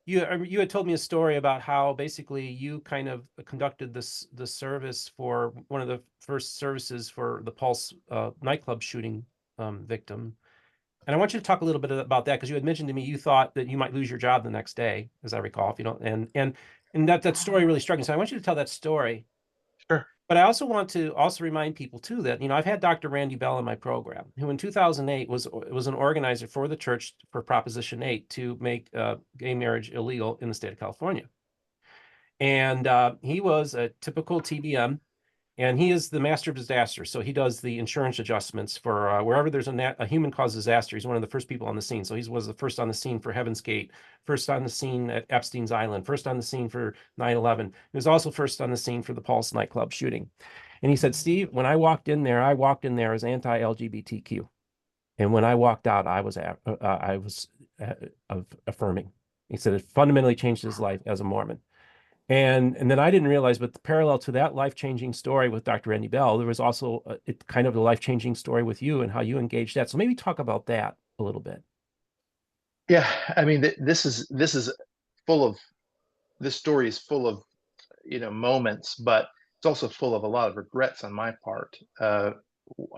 you had told me a story about how basically you kind of conducted the service for one of the first services for the Pulse nightclub shooting victim. And I want you to talk a little bit about that, because you had mentioned to me you thought that you might lose your job the next day, as I recall, if you don't, and that story really struck me. So I want you to tell that story. Sure. But I also want to remind people too that, I've had Dr. Randy Bell in my program, who in 2008 was an organizer for the church for Proposition 8 to make gay marriage illegal in the state of California. And he was a typical TBM, and he is the master of disaster. So he does the insurance adjustments for wherever there's a human caused disaster. He's one of the first people on the scene. So he was the first on the scene for Heaven's Gate, first on the scene at Epstein's Island, first on the scene for 9/11. He was also first on the scene for the Pulse nightclub shooting. And he said, Steve, when I walked in there as anti-LGBTQ. And when I walked out, I was affirming. He said it fundamentally changed his life as a Mormon. And then I didn't realize, but the parallel to that life-changing story with Dr. Randy Bell, there was also kind of a life-changing story with you and how you engaged that. So maybe talk about that a little bit. Yeah, I mean, this full of this story is full of moments, but it's also full of a lot of regrets on my part. Uh,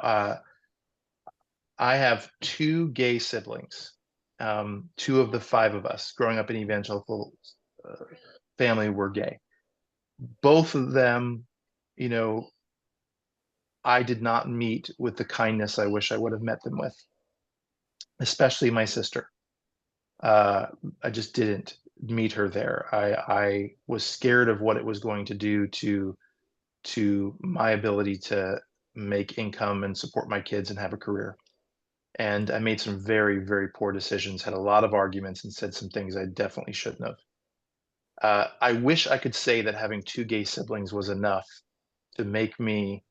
I have two gay siblings. Two of the five of us growing up in evangelical family were gay. Both of them, you know, I did not meet with the kindness I wish I would have met them with, especially my sister. I just didn't meet her there. I was scared of what it was going to do to my ability to make income and support my kids and have a career. And I made some very, very poor decisions, had a lot of arguments, and said some things I definitely shouldn't have. I wish I could say that having two gay siblings was enough to make me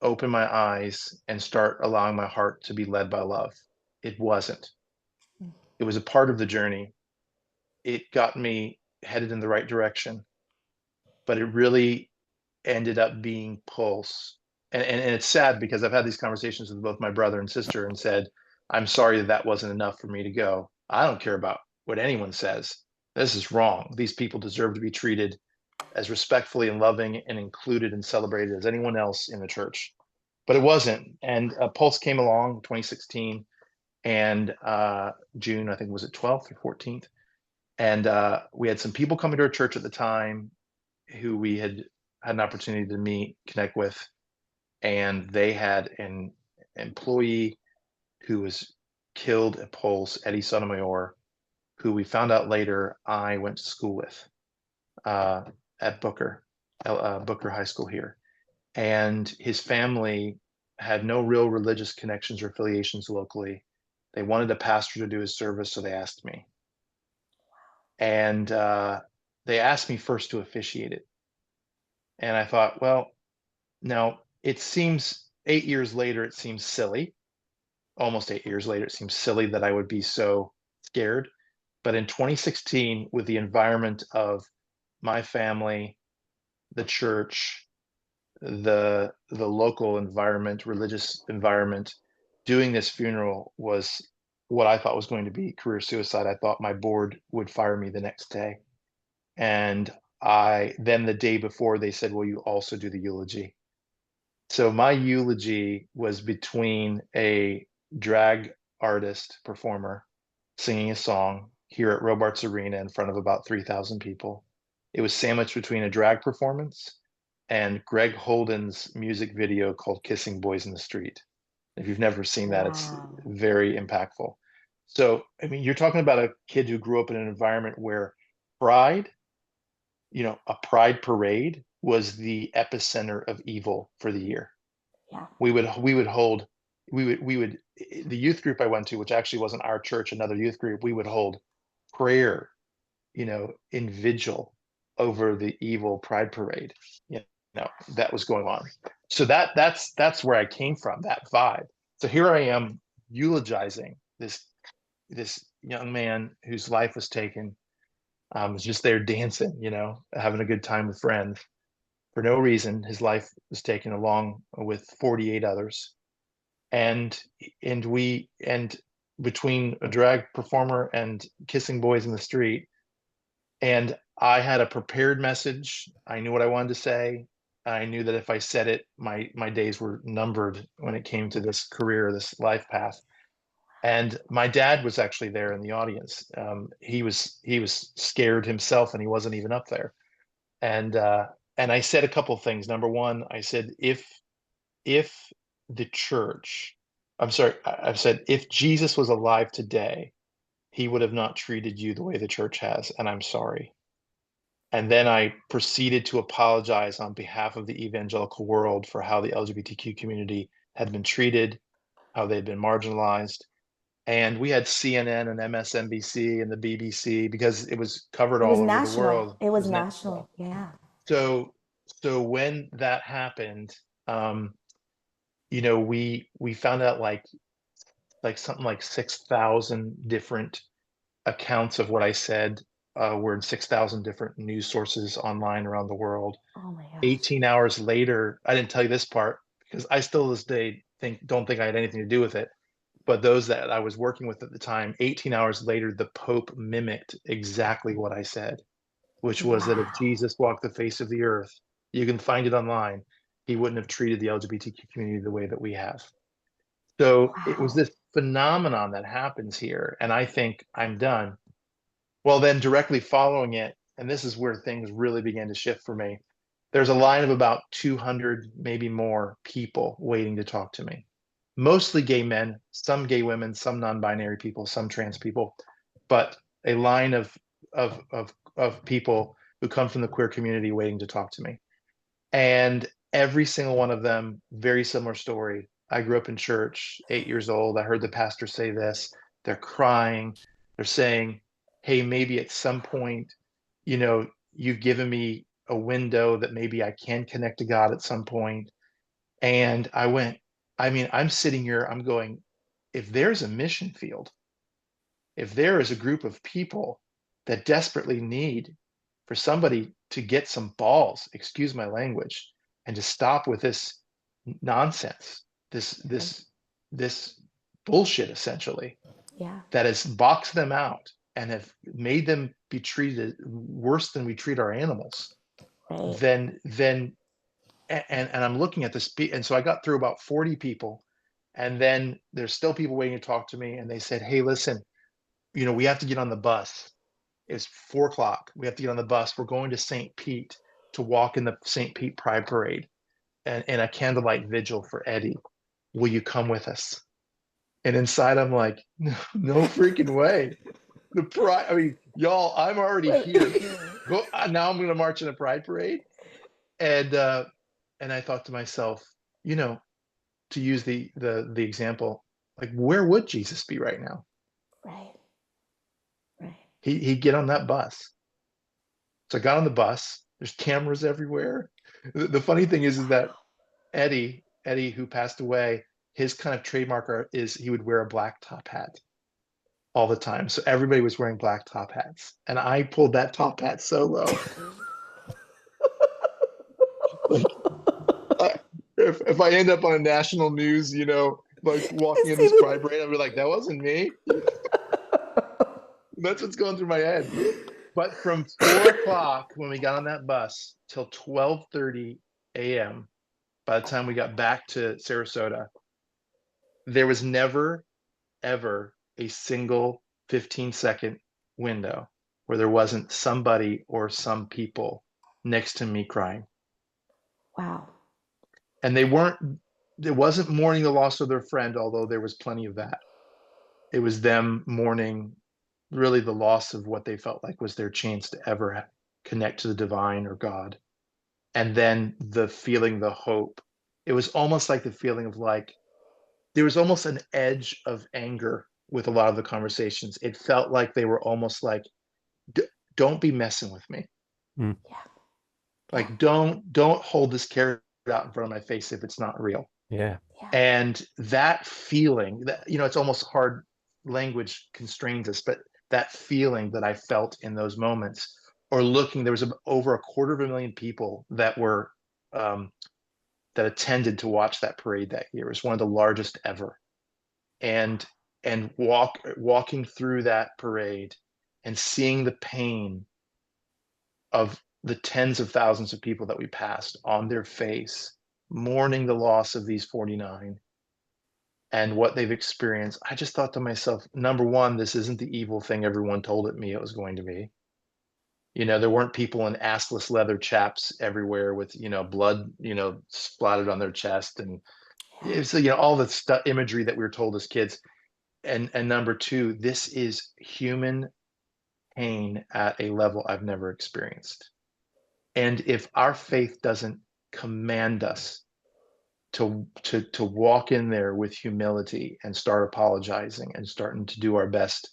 open my eyes and start allowing my heart to be led by love. It wasn't. It was a part of the journey. It got me headed in the right direction, but it really ended up being Pulse. And it's sad because I've had these conversations with both my brother and sister and said, I'm sorry that wasn't enough for me to go. I don't care about what anyone says. This is wrong. These people deserve to be treated as respectfully and loving and included and celebrated as anyone else in the church. But it wasn't. And Pulse came along 2016 and June, I think, was it 12th or 14th? And we had some people coming to our church at the time who we had an opportunity to meet, connect with, and they had an employee who was killed at Pulse, Eddie Sotomayor, who we found out later I went to school with at Booker. Booker High School here. And his family had no real religious connections or affiliations locally. They wanted a pastor to do his service, so they asked me. And they asked me first to officiate it. And I thought, well, now it seems 8 years later, it seems silly. Almost 8 years later, it seems silly that I would be so scared. But in 2016, with the environment of my family, the church, the local environment, religious environment, doing this funeral was what I thought was going to be career suicide. I thought my board would fire me the next day. And then the day before, they said, will you also do the eulogy? So my eulogy was between a drag artist performer singing a song here at Robarts Arena in front of about 3,000 people. It was sandwiched between a drag performance and Greg Holden's music video called Kissing Boys in the Street. If you've never seen that, it's Wow. very impactful. So, I mean, you're talking about a kid who grew up in an environment where pride, a pride parade was the epicenter of evil for the year. Yeah. We would the youth group I went to, which actually wasn't our church, another youth group, we would hold prayer, in vigil over the evil pride parade, that was going on. So that's where I came from, that vibe. So here I am eulogizing this young man whose life was taken, was just there dancing, having a good time with friends. For no reason, his life was taken along with 48 others. And between a drag performer and kissing boys in the street, and I had a prepared message. I knew what I wanted to say. I knew that if I said it, my days were numbered when it came to this career, this life path. And my dad was actually there in the audience. He was scared himself, and he wasn't even up there. And I said a couple of things. Number one, I said, if the church, I'm sorry, I've said, if Jesus was alive today, he would have not treated you the way the church has, and I'm sorry. And then I proceeded to apologize on behalf of the evangelical world for how the LGBTQ community had been treated, how they'd been marginalized. And we had CNN and MSNBC and the BBC, because it was covered It was all over the national. world. It It was was national. national. Yeah. So when that happened, we found out like something like 6,000 different accounts of what I said were in 6,000 different news sources online around the world. Oh my gosh. 18 hours later, I didn't tell you this part because I still to this day don't think I had anything to do with it. But those that I was working with at the time, 18 hours later, the Pope mimicked exactly what I said, which was that if Wow. Jesus walked the face of the earth, you can find it online, he wouldn't have treated the LGBTQ community the way that we have. So it was Wow. this phenomenon that happens here. And I think I'm done. Well, then directly following it, and this is where things really began to shift for me, there's a line of about 200, maybe more people waiting to talk to me. Mostly gay men, some gay women, some non-binary people, some trans people, but a line of people who come from the queer community waiting to talk to me. And every single one of them, very similar story. I grew up in church, 8 years old. I heard the pastor say this. They're crying. They're saying, hey, maybe at some point, you've given me a window that maybe I can connect to God at some point. And I'm sitting here, I'm going, if there's a mission field, if there is a group of people that desperately need for somebody to get some balls, excuse my language, and to stop with this nonsense, this bullshit essentially Yeah. that has boxed them out and have made them be treated worse than we treat our animals, Right. then and I'm looking at this, and so I got through about 40 people, and then there's still people waiting to talk to me, and they said, hey, listen, we have to get on the bus. It's 4 o'clock. We have to get on the bus. We're going to St. Pete to walk in the St. Pete Pride Parade and a candlelight vigil for Eddie. Will you come with us? And inside, I'm like, no freaking way. The pride. I mean, y'all, I'm already Wait. here. Go now. I'm going to march in a Pride Parade. And I thought to myself, you know, to use the example, like where would Jesus be right now? Right. Right. He'd get on that bus. So I got on the bus. There's cameras everywhere. The funny thing is that Eddie, who passed away, his kind of trademark is he would wear a black top hat all the time. So everybody was wearing black top hats. And I pulled that top hat so low. Like I, if I end up on a national news, like walking in this pride parade, I'll be like, that wasn't me. That's what's going through my head. But from 4 o'clock when we got on that bus till 12:30 a.m., by the time we got back to Sarasota, there was never, ever a single 15-second window where there wasn't somebody or some people next to me crying. Wow. And it wasn't mourning the loss of their friend, although there was plenty of that. It was them mourning really the loss of what they felt like was their chance to ever connect to the divine or God. And then the feeling, the hope. It was almost like the feeling of like, there was almost an edge of anger with a lot of the conversations. It felt like they were almost like, don't be messing with me. Mm. Yeah. Like, don't hold this carrot out in front of my face if it's not real. Yeah. Yeah. And that feeling that, it's almost hard, language constrains us, but that feeling that I felt in those moments, or looking, there was over 250,000 people that were that attended to watch that parade that year. It was one of the largest ever. And walking through that parade and seeing the pain of the tens of thousands of people that we passed on their face, mourning the loss of these 49 and what they've experienced, I just thought to myself, number one, this isn't the evil thing everyone told me it was going to be. There weren't people in assless leather chaps everywhere with, blood, splattered on their chest. And it's, all the imagery that we were told as kids. And number two, this is human pain at a level I've never experienced. And if our faith doesn't command us to walk in there with humility and start apologizing and starting to do our best,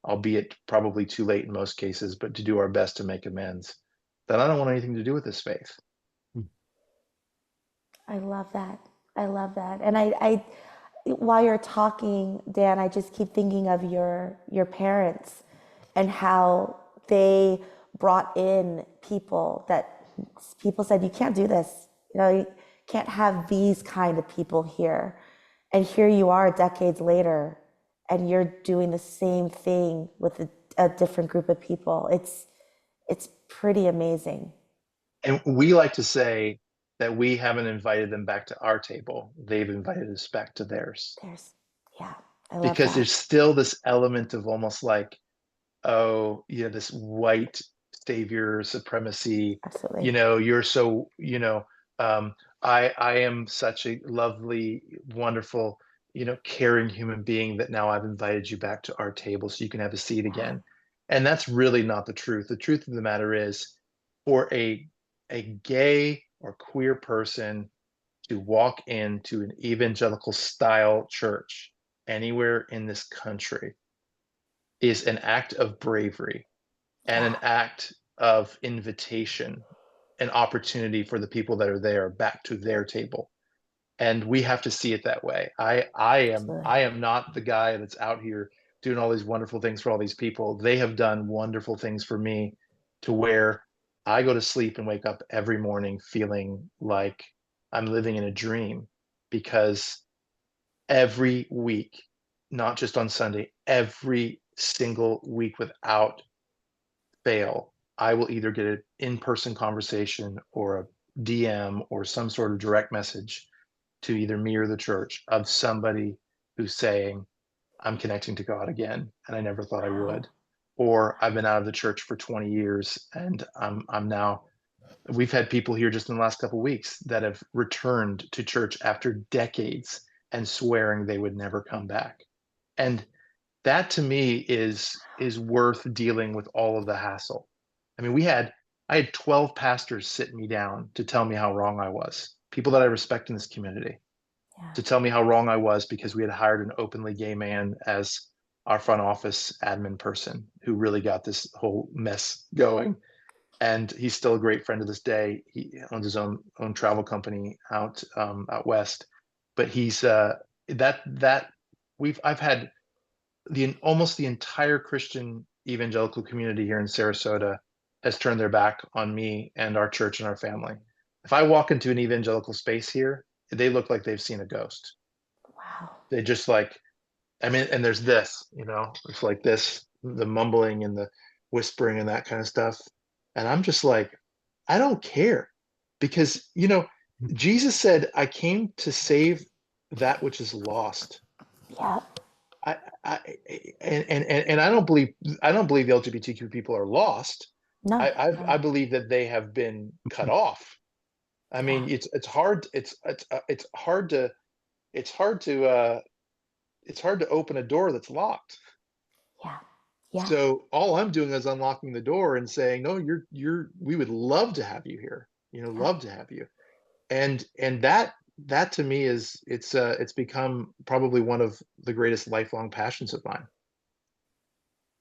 albeit probably too late in most cases, but to do our best to make amends, then I don't want anything to do with this faith. I love that. I love that. And I while you're talking, Dan, I just keep thinking of your parents and how they brought in people that people said, you can't do this. You can't have these kind of people here. And here you are decades later, and you're doing the same thing with a different group of people. It's pretty amazing. And we like to say that we haven't invited them back to our table. They've invited us back to theirs. Yeah, I love Because that. there's still this element of almost like, oh, this white savior supremacy. Absolutely. You're so, I am such a lovely, wonderful, caring human being that now I've invited you back to our table so you can have a seat again. And that's really not the truth. The truth of the matter is, for a gay or queer person to walk into an evangelical style church anywhere in this country is an act of bravery and an act of invitation, an opportunity for the people that are there back to their table. And we have to see it that way. I am not the guy that's out here doing all these wonderful things for all these people. They have done wonderful things for me, to where I go to sleep and wake up every morning feeling like I'm living in a dream, because every week, not just on Sunday, every single week without fail, I will either get an in-person conversation or a DM or some sort of direct message to either me or the church of somebody who's saying, I'm connecting to God again, and I never thought I would. Or I've been out of the church for 20 years and I'm now. We've had people here just in the last couple of weeks that have returned to church after decades and swearing they would never come back. And that to me is worth dealing with all of the hassle. I mean, we had I had 12 pastors sit me down to tell me how wrong I was. People that I respect in this community Yeah. to tell me how wrong I was because we had hired an openly gay man as our front office admin person who really got this whole mess going. And he's still a great friend to this day. He owns his own travel company out west. But he's that I've had almost the entire Christian evangelical community here in Sarasota has turned their back on me and our church and our family. If I walk into an evangelical space here, they look like they've seen a ghost. Wow. They just like, I mean, and there's this, it's like this, the mumbling and the whispering and that kind of stuff. And I'm just like, I don't care because, Jesus said, I came to save that which is lost. Yeah. I, I and I don't believe the LGBTQ people are lost. No. I believe that they have been cut off. I Yeah. mean, it's hard. It's hard to it's hard to it's hard to open a door that's locked. Yeah. Yeah. So all I'm doing is unlocking the door and saying, no, we would love to have you here. Yeah. Love to have you. And that to me it's become probably one of the greatest lifelong passions of mine.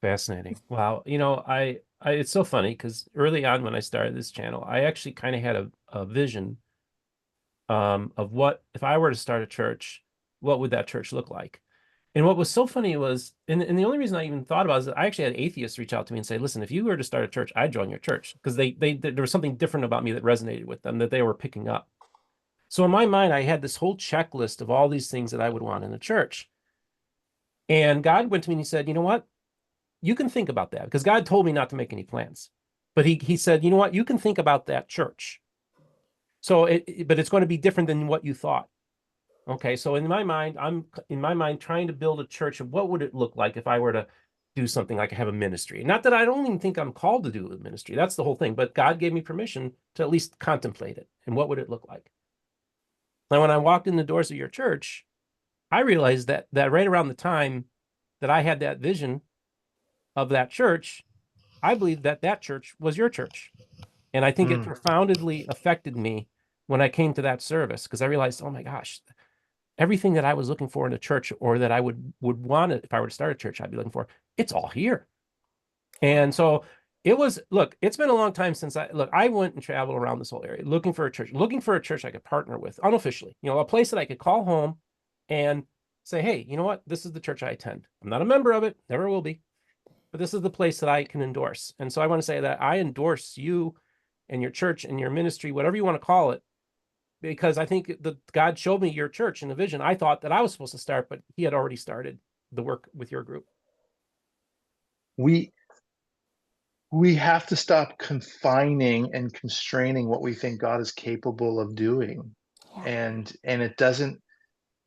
Fascinating. Wow. I it's so funny because early on when I started this channel, I actually kind of had a vision of what if I were to start a church, what would that church look like? And what was so funny was, and the only reason I even thought about it is that I actually had atheists reach out to me and say, listen, if you were to start a church, I'd join your church because there was something different about me that resonated with them that they were picking up. So in my mind, I had this whole checklist of all these things that I would want in a church. And God went to me and he said, you know what? You can think about that because God told me not to make any plans. But he said, you know what? You can think about that church. So but it's going to be different than what you thought. Okay, so I'm in my mind trying to build a church of what would it look like if I were to do something like have a ministry. Not that I don't even think I'm called to do a ministry. That's the whole thing. But God gave me permission to at least contemplate it. And what would it look like? Now, when I walked in the doors of your church, I realized that right around the time that I had that vision of that church, I believe that church was your church. And I think it profoundly affected me when I came to that service because I realized, oh my gosh, everything that I was looking for in a church or that I would want it if I were to start a church, I'd be looking for, it's all here. And so it's been a long time since I went and traveled around this whole area looking for a church I could partner with unofficially, a place that I could call home and say, hey, you know what? This is the church I attend. I'm not a member of it, never will be, but this is the place that I can endorse. And so I want to say that I endorse you and your church and your ministry, whatever you want to call it, because I think that God showed me your church in a vision. I thought that I was supposed to start, but he had already started the work with your group. We we have to stop confining and constraining what we think God is capable of doing. Yeah. And it doesn't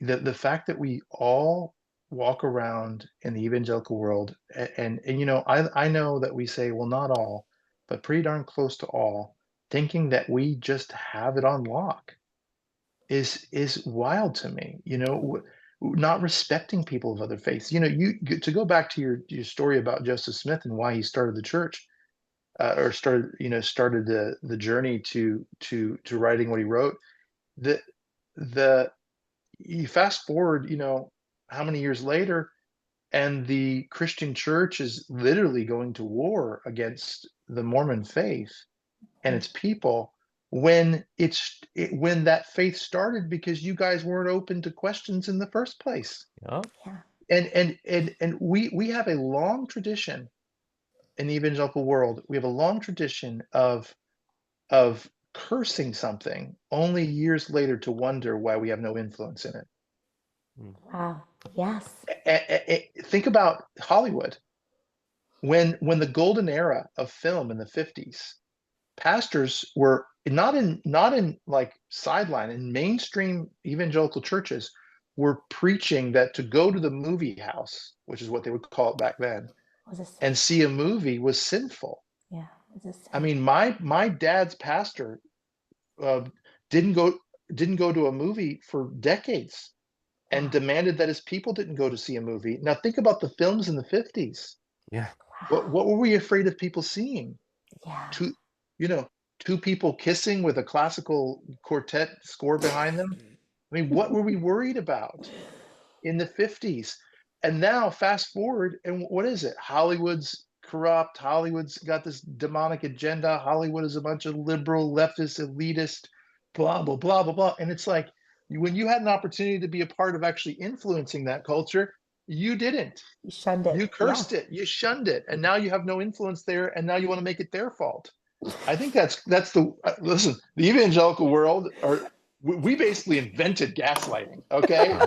the fact that we all walk around in the evangelical world and I know that we say, well, not all, but pretty darn close to all, thinking that we just have it on lock is wild to me. Not respecting people of other faiths. To go back to your story about Joseph Smith and why he started the church, or started the journey to writing what he wrote. The the You fast forward, how many years later, and the Christian church is literally going to war against the Mormon faith and its people when that faith started because you guys weren't open to questions in the first place. Yeah. Yeah. And we have a long tradition in the evangelical world. We have a long tradition of cursing something only years later to wonder why we have no influence in it. Wow. Yes. Think about Hollywood. When the golden era of film in the 50s, pastors were not in like sideline in mainstream evangelical churches were preaching that to go to the movie house, which is what they would call it back then, Was a sin. and see a movie was sinful. Yeah. Was a sin. I mean, my dad's pastor uh, didn't go to a movie for decades and demanded that his people didn't go to see a movie. Now think about the films in the 50s. Yeah. What were we afraid of people seeing? Yeah. To you know, two people kissing with a classical quartet score behind them. I mean, what were we worried about in the 50s? And now fast forward, and what is it? Hollywood's corrupt. Hollywood's got this demonic agenda. Hollywood is a bunch of liberal, leftist, elitist, blah, blah, blah, blah, blah. And it's like, when you had an opportunity to be a part of actually influencing that culture, you didn't. You shunned You it. Yeah. cursed it. You shunned it. And now you have no influence there. And now you want to make it their fault. I think that's the listen, the evangelical world are we basically invented gaslighting, okay?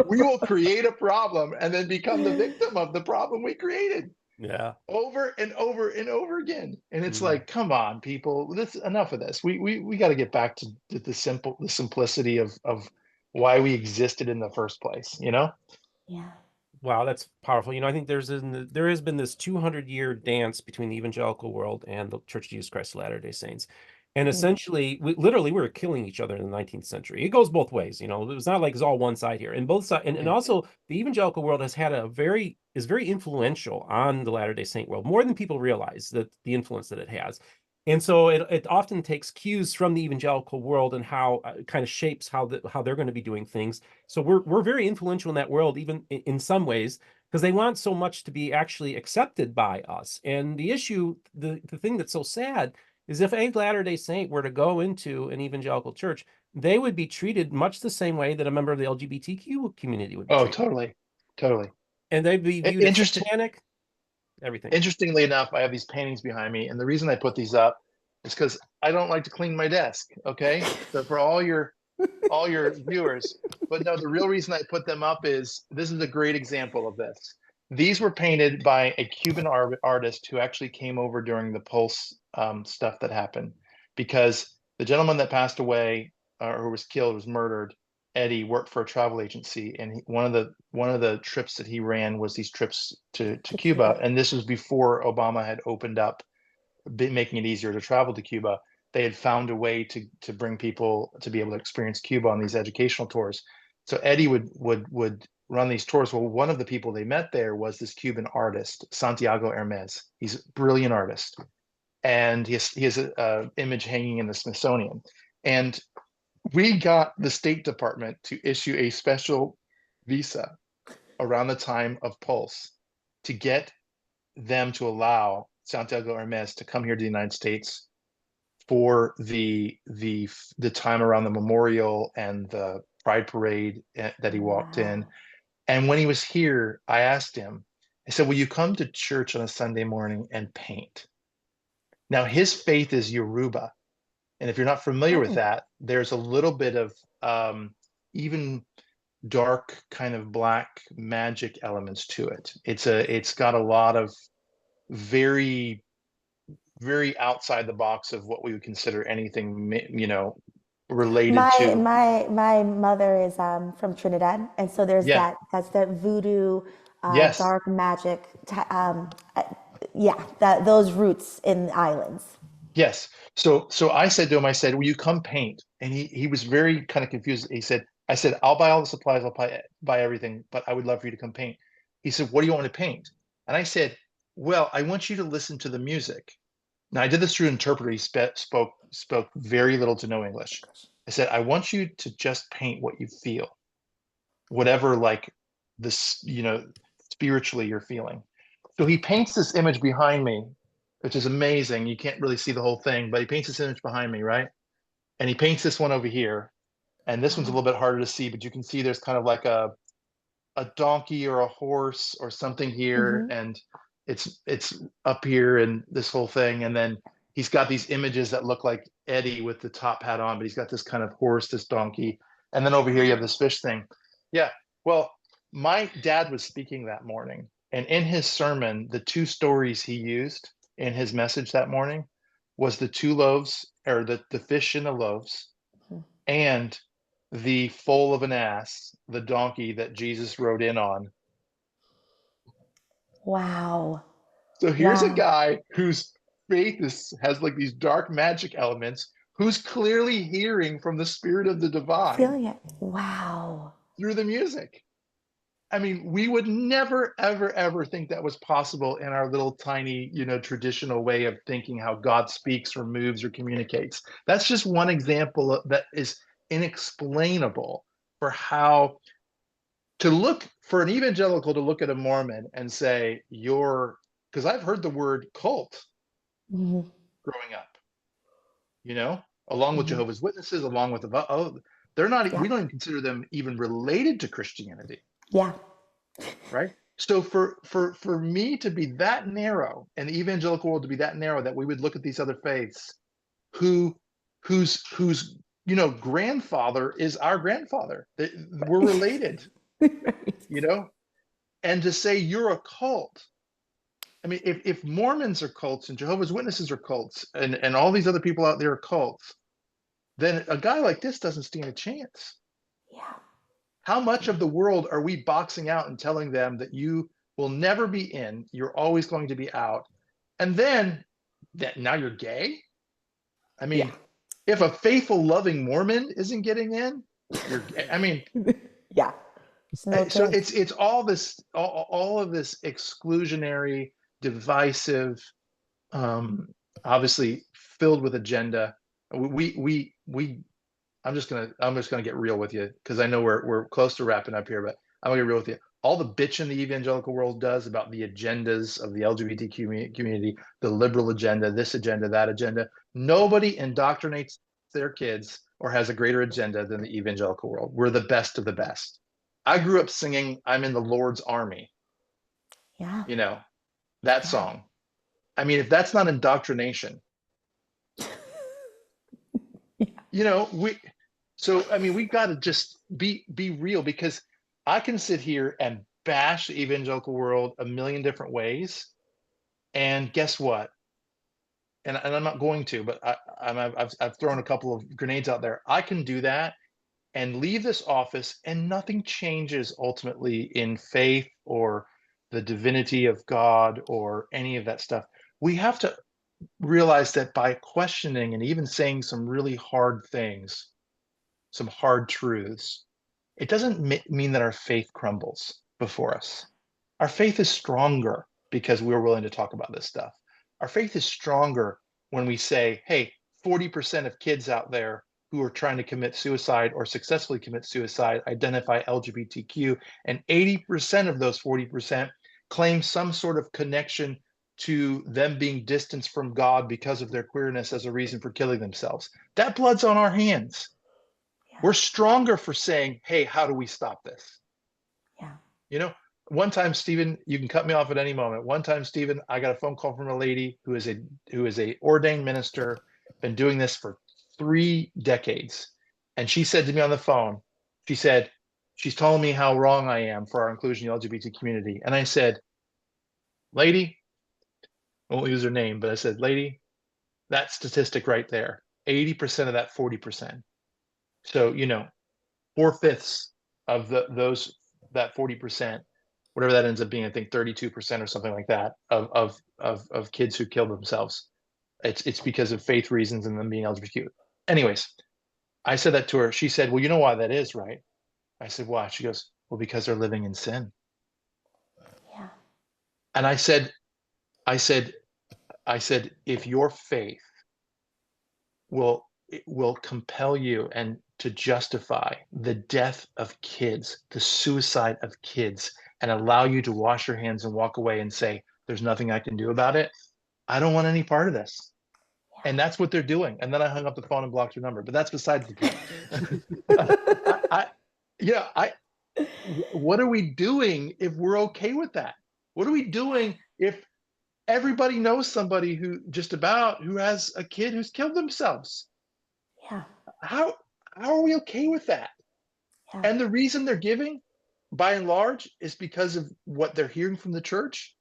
We will create a problem and then become the victim of the problem we created. Yeah. Over and over and over again. And it's Mm. like, come on, people, this enough of this. We got to get back to the simplicity of why we existed in the first place, you know? Yeah. Wow, that's powerful. You know, I think there has been this 200-year dance between the evangelical world and the Church of Jesus Christ of Latter-day Saints. And essentially, we were killing each other in the 19th century. It goes both ways, you know. It was not like it's all one side here. And both sides, and also the evangelical world has had is very influential on the Latter-day Saint world, more than people realize, that the influence that it has. And so it often takes cues from the evangelical world and how it kind of shapes how they're going to be doing things. So we're very influential in that world, even in some ways, because they want so much to be actually accepted by us. And the issue, the thing that's so sad is if a Latter-day Saint were to go into an evangelical church, they would be treated much the same way that a member of the LGBTQ community would be Oh, treated. totally. And they'd be viewed as satanic, everything. Interestingly enough, I have these paintings behind me, and the reason I put these up is because I don't like to clean my desk. Okay, so for all your viewers, but no, the real reason I put them up is this is a great example of this. These were painted by a Cuban artist who actually came over during the Pulse stuff that happened, because the gentleman that passed away or who was killed, was murdered. Eddie worked for a travel agency, and one of the trips that he ran was these trips to Cuba, and this was before Obama had opened up, making it easier to travel to Cuba. They had found a way to bring people to be able to experience Cuba on these educational tours. So Eddie would run these tours. Well, one of the people they met there was this Cuban artist, Santiago Hermes. He's a brilliant artist, and he has a image hanging in the Smithsonian. And we got the State Department to issue a special visa around the time of Pulse to get them to allow Santiago Hermes to come here to the United States for the time around the memorial and the Pride Parade that he walked in. And when he was here, I asked him, I said, will you come to church on a Sunday morning and paint? Now, his faith is Yoruba. And if you're not familiar with that, there's a little bit of even dark kind of black magic elements to it. It's got a lot of very, very outside the box of what we would consider anything, you know, related to. My mother is from Trinidad, and so there's Yeah. that's that voodoo, Yes. dark magic, yeah, that those roots in the islands. Yes. So I said to him, I said, will you come paint? And he was very kind of confused. He said, I said, I'll buy all the supplies, I'll buy everything, but I would love for you to come paint. He said, what do you want to paint? And I said, well, I want you to listen to the music. Now I did this through an interpreter. He spoke very little to no English. I said, I want you to just paint what you feel, whatever like this, you know, spiritually you're feeling. So he paints this image behind me, which is amazing. You can't really see the whole thing, but he paints this image behind me, right? And he paints this one over here. And this one's a little bit harder to see, but you can see there's kind of like a donkey or a horse or something here, and it's up here and this whole thing. And then he's got these images that look like Eddie with the top hat on, but he's got this kind of horse, this donkey. And then over here you have this fish thing. Yeah. Well, my dad was speaking that morning, and in his sermon, the two stories he used in his message that morning was the two loaves, or the fish and the loaves, and the foal of an ass, the donkey that Jesus rode in on. Wow. So here's a Wow. guy whose faith has like these dark magic elements, who's clearly hearing from the spirit of the divine Feeling it. Wow. through the music. I mean, we would never, ever, ever think that was possible in our little tiny, traditional way of thinking how God speaks or moves or communicates. That's just one example that is inexplainable for how to look for an evangelical to look at a Mormon and say, because I've heard the word cult Mhm. growing up, along with Mhm. Jehovah's Witnesses, along with they're not, Yeah. we don't even consider them even related to Christianity. Yeah. Right. So for me to be that narrow and the evangelical world to be that narrow that we would look at these other faiths who whose grandfather is our grandfather, that we're related, Right. you know and to say you're a cult. I mean, if Mormons are cults and Jehovah's Witnesses are cults and all these other people out there are cults, then a guy like this doesn't stand a chance. Yeah. How much of the world are we boxing out and telling them that you will never be in, you're always going to be out, and then that now you're gay? I Yeah. mean, if a faithful, loving Mormon isn't getting in, you're gay. I mean, Yeah. There's no so chance. it's all of this exclusionary, divisive, um, obviously filled with agenda. We I'm just gonna get real with you because I know we're close to wrapping up here, but I'm gonna get real with you. All the bitching the evangelical world does about the agendas of the LGBTQ community, the liberal agenda, this agenda, that agenda, nobody indoctrinates their kids or has a greater agenda than the evangelical world. We're the best of the best. I grew up singing "I'm in the Lord's Army," Yeah. you know, that Yeah. song. I mean, if that's not indoctrination, Yeah. we so I mean we got to just be real, because I can sit here and bash the evangelical world a million different ways, and guess what? And I'm not going to, but I've thrown a couple of grenades out there. I can do that and leave this office, and nothing changes ultimately in faith or the divinity of God or any of that stuff. We have to realize that by questioning and even saying some really hard things, some hard truths, it doesn't mean that our faith crumbles before us. Our faith is stronger because we're willing to talk about this stuff. Our faith is stronger when we say, hey, 40% of kids out there who are trying to commit suicide or successfully commit suicide identify LGBTQ, and 80% of those 40% claim some sort of connection to them being distanced from God because of their queerness as a reason for killing themselves. That blood's on our hands. Yeah. We're stronger for saying, hey, how do we stop this? Yeah. You know, one time, Stephen, you can cut me off at any moment. One time, Stephen, I got a phone call from a lady who is a ordained minister, been doing this for 3 decades. And she said to me on the phone, she said, she's telling me how wrong I am for our inclusion in the LGBT community. And I said, lady, I won't use her name, but I said, lady, that statistic right there, 80% of that 40%. So, 4/5 of that 40%, whatever that ends up being, I think 32% or something like that of kids who kill themselves. It's because of faith reasons and them being LGBTQ. Anyways, I said that to her. She said, well, you know why that is, right? I said, why? She goes, well, because they're living in sin. Yeah. And I said, if your faith will will compel you and to justify the death of kids, the suicide of kids, and allow you to wash your hands and walk away and say, there's nothing I can do about it, I don't want any part of this. And that's what they're doing. And then I hung up the phone and blocked her number. But that's besides the point. I, yeah, I. What are we doing if we're okay with that? What are we doing if everybody knows somebody who has a kid who's killed themselves? Yeah. How are we okay with that? Yeah. And the reason they're giving, by and large, is because of what they're hearing from the church.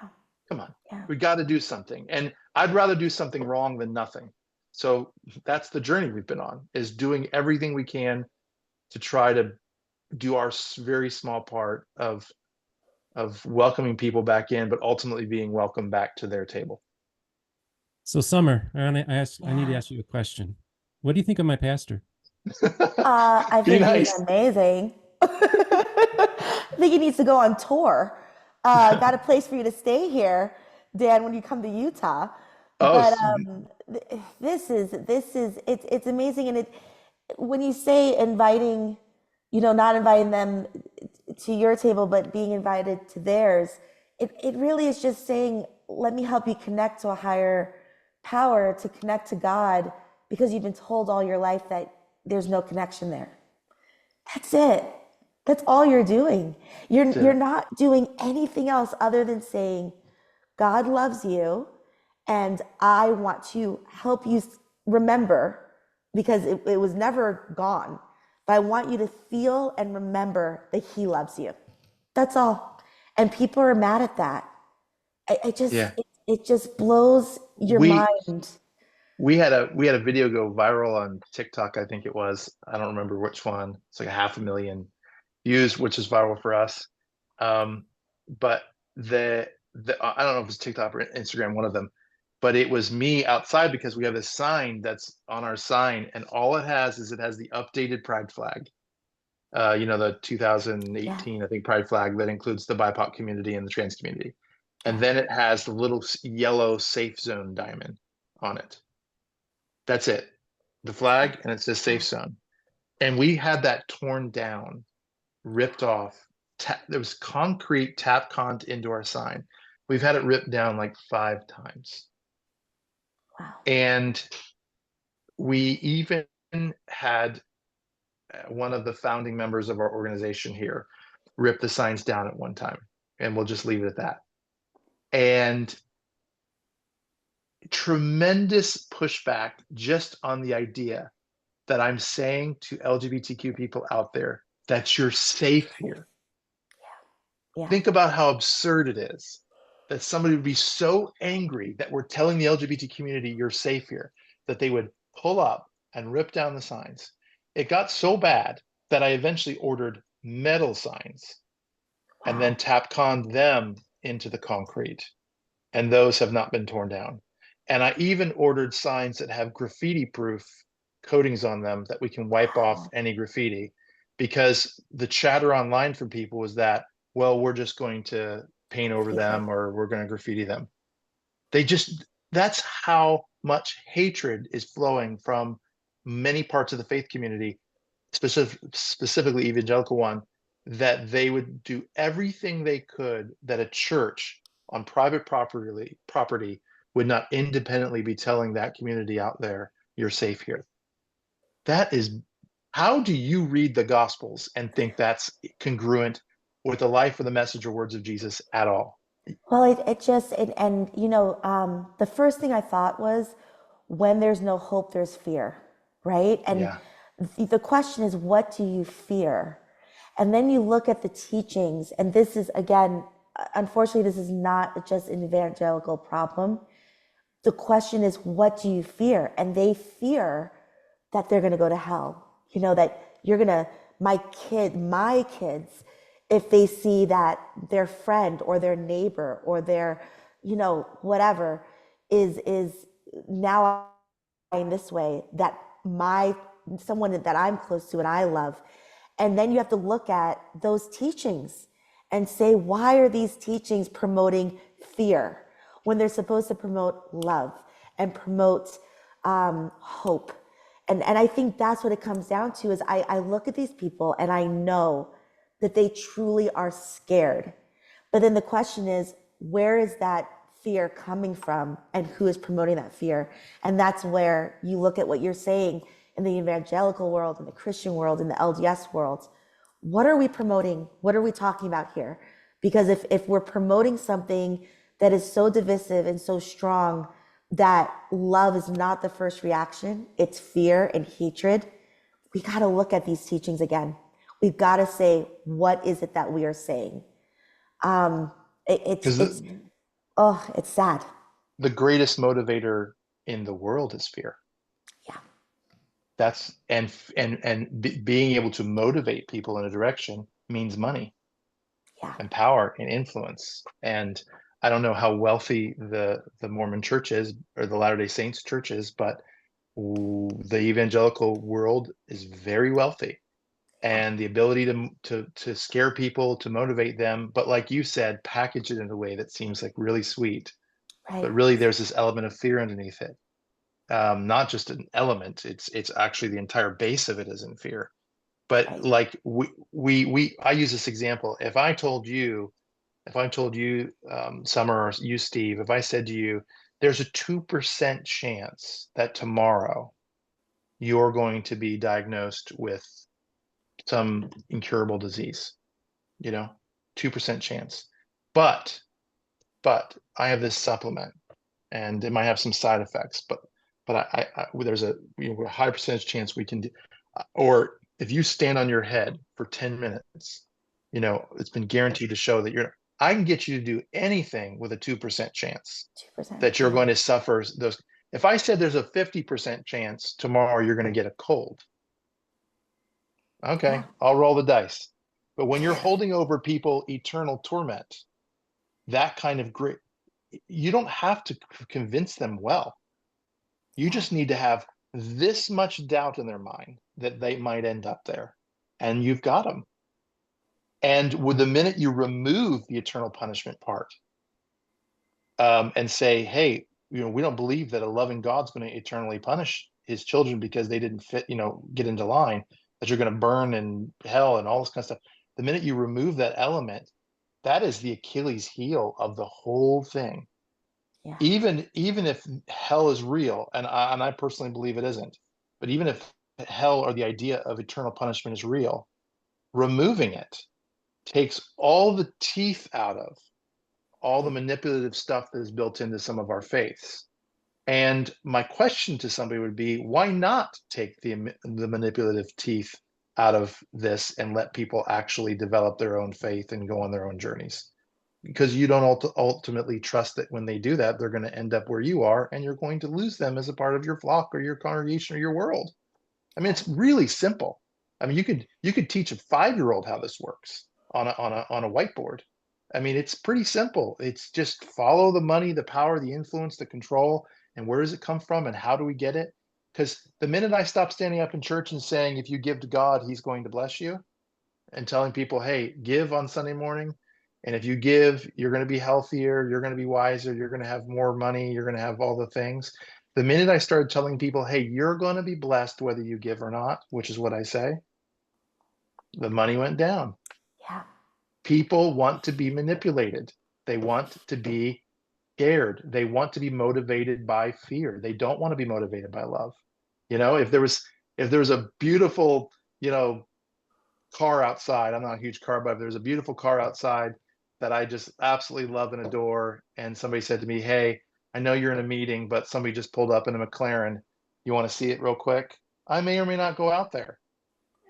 Yeah. Come on, Yeah. we got to do something. And I'd rather do something wrong than nothing. So that's the journey we've been on, is doing everything we can to try to do our very small part of welcoming people back in, but ultimately being welcomed back to their table. So Summur, I need to Yeah. ask you a question. What do you think of my pastor? I Be think he's nice. amazing. think he needs to go on tour. Got a place for you to stay here, Dan, when you come to Utah. Oh, But this is it's amazing, and it when you say inviting, not inviting them to your table, but being invited to theirs, it really is just saying, let me help you connect to a higher power, to connect to God, because you've been told all your life that there's no connection there. That's it. That's all you're doing. You're not doing anything else other than saying, God loves you, and I want to help you remember, because it was never gone. But I want you to feel and remember that He loves you. That's all. And people are mad at that. I just yeah. it just blows your We mind. we had a video go viral on TikTok, I think it was. I don't remember which one. It's like 500,000 views, which is viral for us. But the I don't know if it's TikTok or Instagram, one of them, but it was me outside because we have this sign that's on our sign, and all it has the updated pride flag. The Yeah, 2018, I think, pride flag that includes the BIPOC community and the trans community. And yeah. then it has the little yellow safe zone diamond on it. That's it. The flag, and it says safe zone. And we had that torn down, ripped off. There was concrete tap conned into our sign. We've had it ripped down like 5 times. Wow. And we even had one of the founding members of our organization here rip the signs down at one time. And we'll just leave it at that. And tremendous pushback just on the idea that I'm saying to LGBTQ people out there that you're safe here. Yeah. Think about how absurd it is that somebody would be so angry that we're telling the LGBT community you're safe here, that they would pull up and rip down the signs. It got so bad that I eventually ordered metal signs and then Wow. tap conned them into the concrete. And those have not been torn down. And I even ordered signs that have graffiti proof coatings on them that we can wipe off Wow. any graffiti, because the chatter online from people was that, well, we're just going to paint over Hatred. them or we're going to graffiti them. That's how much hatred is flowing from many parts of the faith community, specifically evangelical one, that they would do everything they could that a church on private property would not independently be telling that community out there, you're safe here. That is, how do you read the Gospels and think that's congruent with the life or the message or words of Jesus at all? Well, and the first thing I thought was, when there's no hope, there's fear, right? And Yeah, the question is, what do you fear? And then you look at the teachings, and this is, again, unfortunately, this is not just an evangelical problem. The question is, what do you fear? And they fear that they're going to go to hell. That you're going to, my kids, if they see that their friend or their neighbor or their, whatever is now in this way, that someone that I'm close to and I love. And then you have to look at those teachings and say, why are these teachings promoting fear when they're supposed to promote love and promote hope? And I think that's what it comes down to, is I look at these people and I know that they truly are scared. But then the question is, where is that fear coming from, and who is promoting that fear? And that's where you look at what you're saying in the evangelical world, in the Christian world, in the LDS world. What are we promoting? What are we talking about here? Because if we're promoting something that is so divisive and so strong, that love is not the first reaction, it's fear and hatred, we got to look at these teachings again. We've got to say, what is it that we are saying? Um, because it's sad. the greatest motivator in the world is fear. Yeah, That's being able to motivate people in a direction means money yeah. and power and influence. And I don't know how wealthy the Mormon church is, or the Latter-day Saints church is, but the evangelical world is very wealthy. and the ability to scare people, to motivate them. But like you said, package it in a way that seems like really sweet, but Right. really there's this element of fear underneath it. Not just an element, it's actually the entire base of it is in fear. But Right. like I use this example. If I told you, Summur, or you, Steve, if I said to you, there's a 2% chance that tomorrow you're going to be diagnosed with some incurable disease, 2% chance. But I have this supplement and it might have some side effects, but there's a high percentage chance we can do. Or if you stand on your head for 10 minutes, it's been guaranteed to show that I can get you to do anything with a 2% chance 2%. that you're Yeah. going to suffer those. If I said there's a 50% chance tomorrow you're going to get a cold, okay, Yeah. I'll roll the dice. But when you're holding over people eternal torment, that kind of grit, you don't have to convince them well. You Yeah. just need to have this much doubt in their mind that they might end up there, and you've got them. And with the minute you remove the eternal punishment part, and say, hey, we don't believe that a loving God's going to eternally punish his children because they didn't fit, get into line, that you're going to burn in hell and all this kind of stuff. The minute you remove that element, that is the Achilles heel of the whole thing. Yeah. Even if hell is real, and I personally believe it isn't, but even if hell or the idea of eternal punishment is real, removing it takes all the teeth out of all the manipulative stuff that is built into some of our faiths. And my question to somebody would be, why not take the manipulative teeth out of this and let people actually develop their own faith and go on their own journeys? Because you don't ultimately trust that when they do that, they're going to end up where you are, and you're going to lose them as a part of your flock or your congregation or your world. I mean, it's really simple. I mean, you could teach a 5-year-old how this works on a whiteboard. I mean, it's pretty simple. It's just follow the money, the power, the influence, the control, and where does it come from, and how do we get it? Because the minute I stop standing up in church and saying, if you give to God, He's going to bless you, and telling people, hey, give on Sunday morning, and if you give, you're going to be healthier, you're going to be wiser, you're going to have more money, you're going to have all the things. The minute I started telling people, hey, you're going to be blessed whether you give or not, which is what I say, the money went down. Yeah. People want to be manipulated. They want to be scared. They want to be motivated by fear. They don't want to be motivated by love. If there was a beautiful, car outside, I'm not a huge car buff, if there's a beautiful car outside that I just absolutely love and adore, and somebody said to me, hey, I know you're in a meeting, but somebody just pulled up in a McLaren. You want to see it real quick? I may or may not go out there.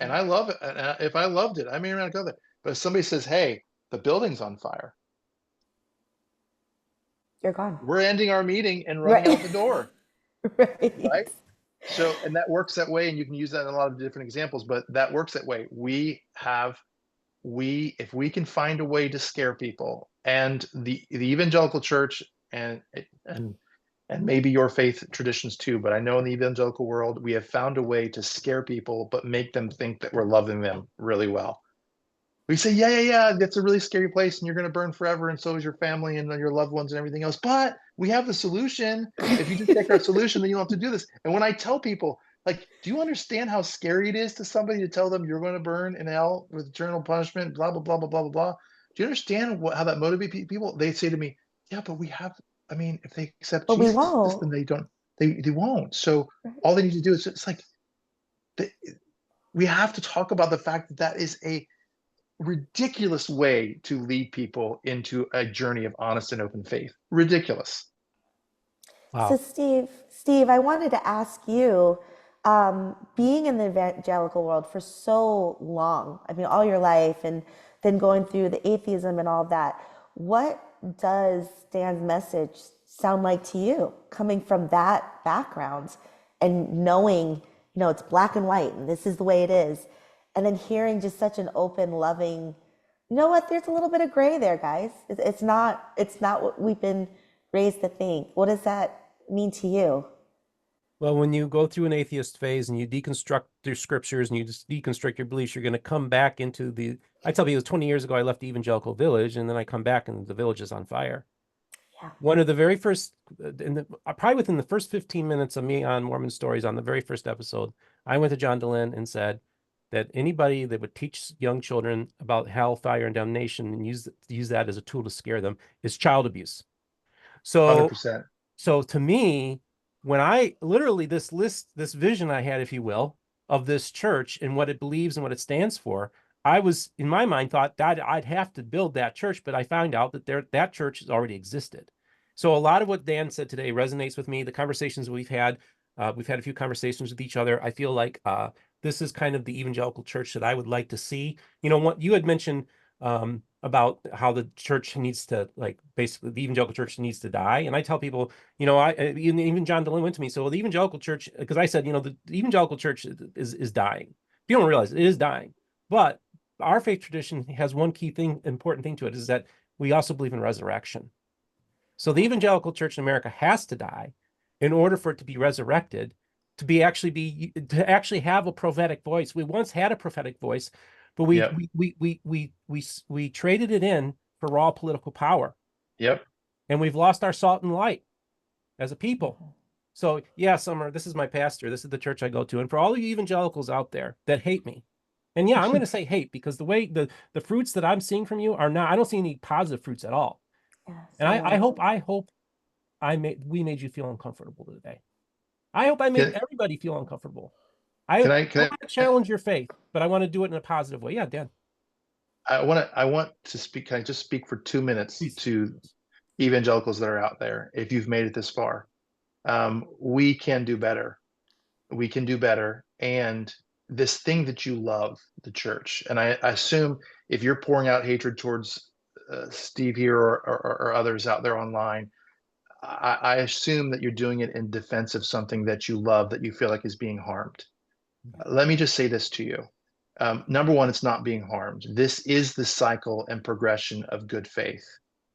And I love it. And if I loved it, I may or may not go there. But if somebody says, hey, the building's on fire, You're gone. we're ending our meeting and running out Right. the door, Right. right? So, and that works that way. And you can use that in a lot of different examples, but that works that way. If we can find a way to scare people, and the evangelical church and maybe your faith traditions too, but I know in the evangelical world, we have found a way to scare people, but make them think that we're loving them really well. We say, yeah, that's a really scary place and you're going to burn forever, and so is your family and your loved ones and everything else. But we have the solution. If you just take our solution, then you don't have to do this. And when I tell people, like, do you understand how scary it is to somebody to tell them you're going to burn in hell with eternal punishment, blah, blah, blah, blah, blah, blah, blah. Do you understand how that motivates people? They say to me, yeah, but I mean, if they accept But we Jesus, won't. then they won't. So all they need to do is, it's like, we have to talk about the fact that that is a ridiculous way to lead people into a journey of honest and open faith. Ridiculous. So Wow. Steve, I wanted to ask you, being in the evangelical world for so long, I mean, all your life, and then going through the atheism and all of that, what does Dan's message sound like to you, coming from that background and knowing, it's black and white and this is the way it is, and then hearing just such an open, loving, you know what? There's a little bit of gray there, guys. It's not what we've been raised to think. What does that mean to you? Well, when you go through an atheist phase and you deconstruct your scriptures and you just deconstruct your beliefs, you're going to come back into the. I tell you, it was 20 years ago I left the evangelical village, and then I come back and the village is on fire. Yeah. One of the very first, probably within the first 15 minutes of me on Mormon Stories, on the very first episode, I went to John Dehlin and said that anybody that would teach young children about hellfire and damnation and use that as a tool to scare them is child abuse. So 100%. so to me, when I literally this vision I had, if you will, of this church and what it believes and what it stands for, I was in my mind thought that I'd have to build that church, but I found out that that church has already existed. So a lot of what Dan said today resonates with me. The conversations we've had a few conversations with each other. I feel like this is kind of the evangelical church that I would like to see. You know, what you had mentioned about how the church needs to, like, basically the evangelical church needs to die. And I tell people, you know, even John Dehlin went to me. So well, the evangelical church, because I said, you know, the evangelical church is dying. You don't realize it is dying. But our faith tradition has one key thing, important thing to it, is that we also believe in resurrection. So the evangelical church in America has to die in order for it to be resurrected, to actually have a prophetic voice. We once had a prophetic voice, but Yep. we traded it in for raw political power. Yep. And we've lost our salt and light as a people. So yeah, Summur, this is my pastor. This is the church I go to. And for all the evangelicals out there that hate me, and yeah, I'm going to say hate, because the way the fruits that I'm seeing from you are not, I don't see any positive fruits at all. Yeah, And so I hope we made you feel uncomfortable today. I hope I made everybody feel uncomfortable. I Can want I to challenge your faith, but I want to do it in a positive way. Yeah, Dan, I want to speak. Can I just speak for 2 minutes please. to evangelicals that are out there? If you've made it this far, we can do better. We can do better. And this thing that you love, the church, and I assume if you're pouring out hatred towards Steve here or others out there online, I assume that you're doing it in defense of something that you love, that you feel like is being harmed. Let me just say this to you. Number one, it's not being harmed. This is the cycle and progression of good faith.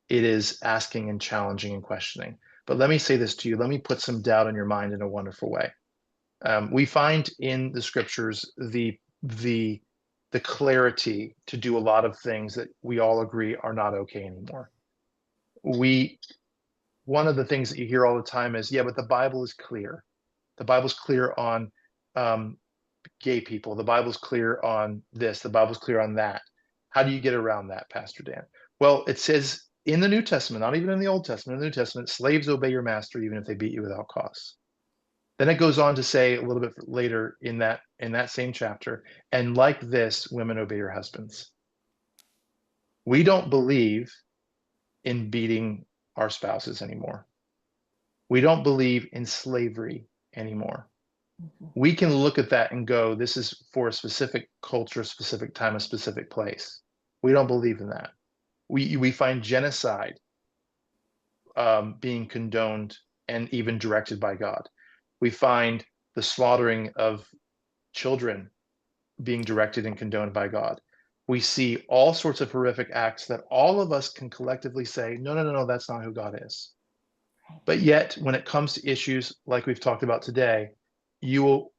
It is asking and challenging and questioning. But let me say this to you. Let me put some doubt in your mind in a wonderful way. We find in the scriptures the clarity to do a lot of things that we all agree are not okay anymore. One of the things that you hear all the time is, yeah, but the Bible is clear. The Bible's clear on gay people. The Bible's clear on this. The Bible's clear on that. How do you get around that, Pastor Dan? Well, it says in the New Testament, not even in the Old Testament, in the New Testament, slaves obey your master even if they beat you without cause. Then it goes on to say a little bit later in that same chapter, and like this, women obey your husbands. We don't believe in beating our spouses anymore. We don't believe in slavery anymore. We can look at that and go, this is for a specific culture, specific time, a specific place. We don't believe in that. We find genocide being condoned and even directed by God. We find the slaughtering of children being directed and condoned by God. We see all sorts of horrific acts that all of us can collectively say, no, no, no, no, that's not who God is. But yet, when it comes to issues like we've talked about today, you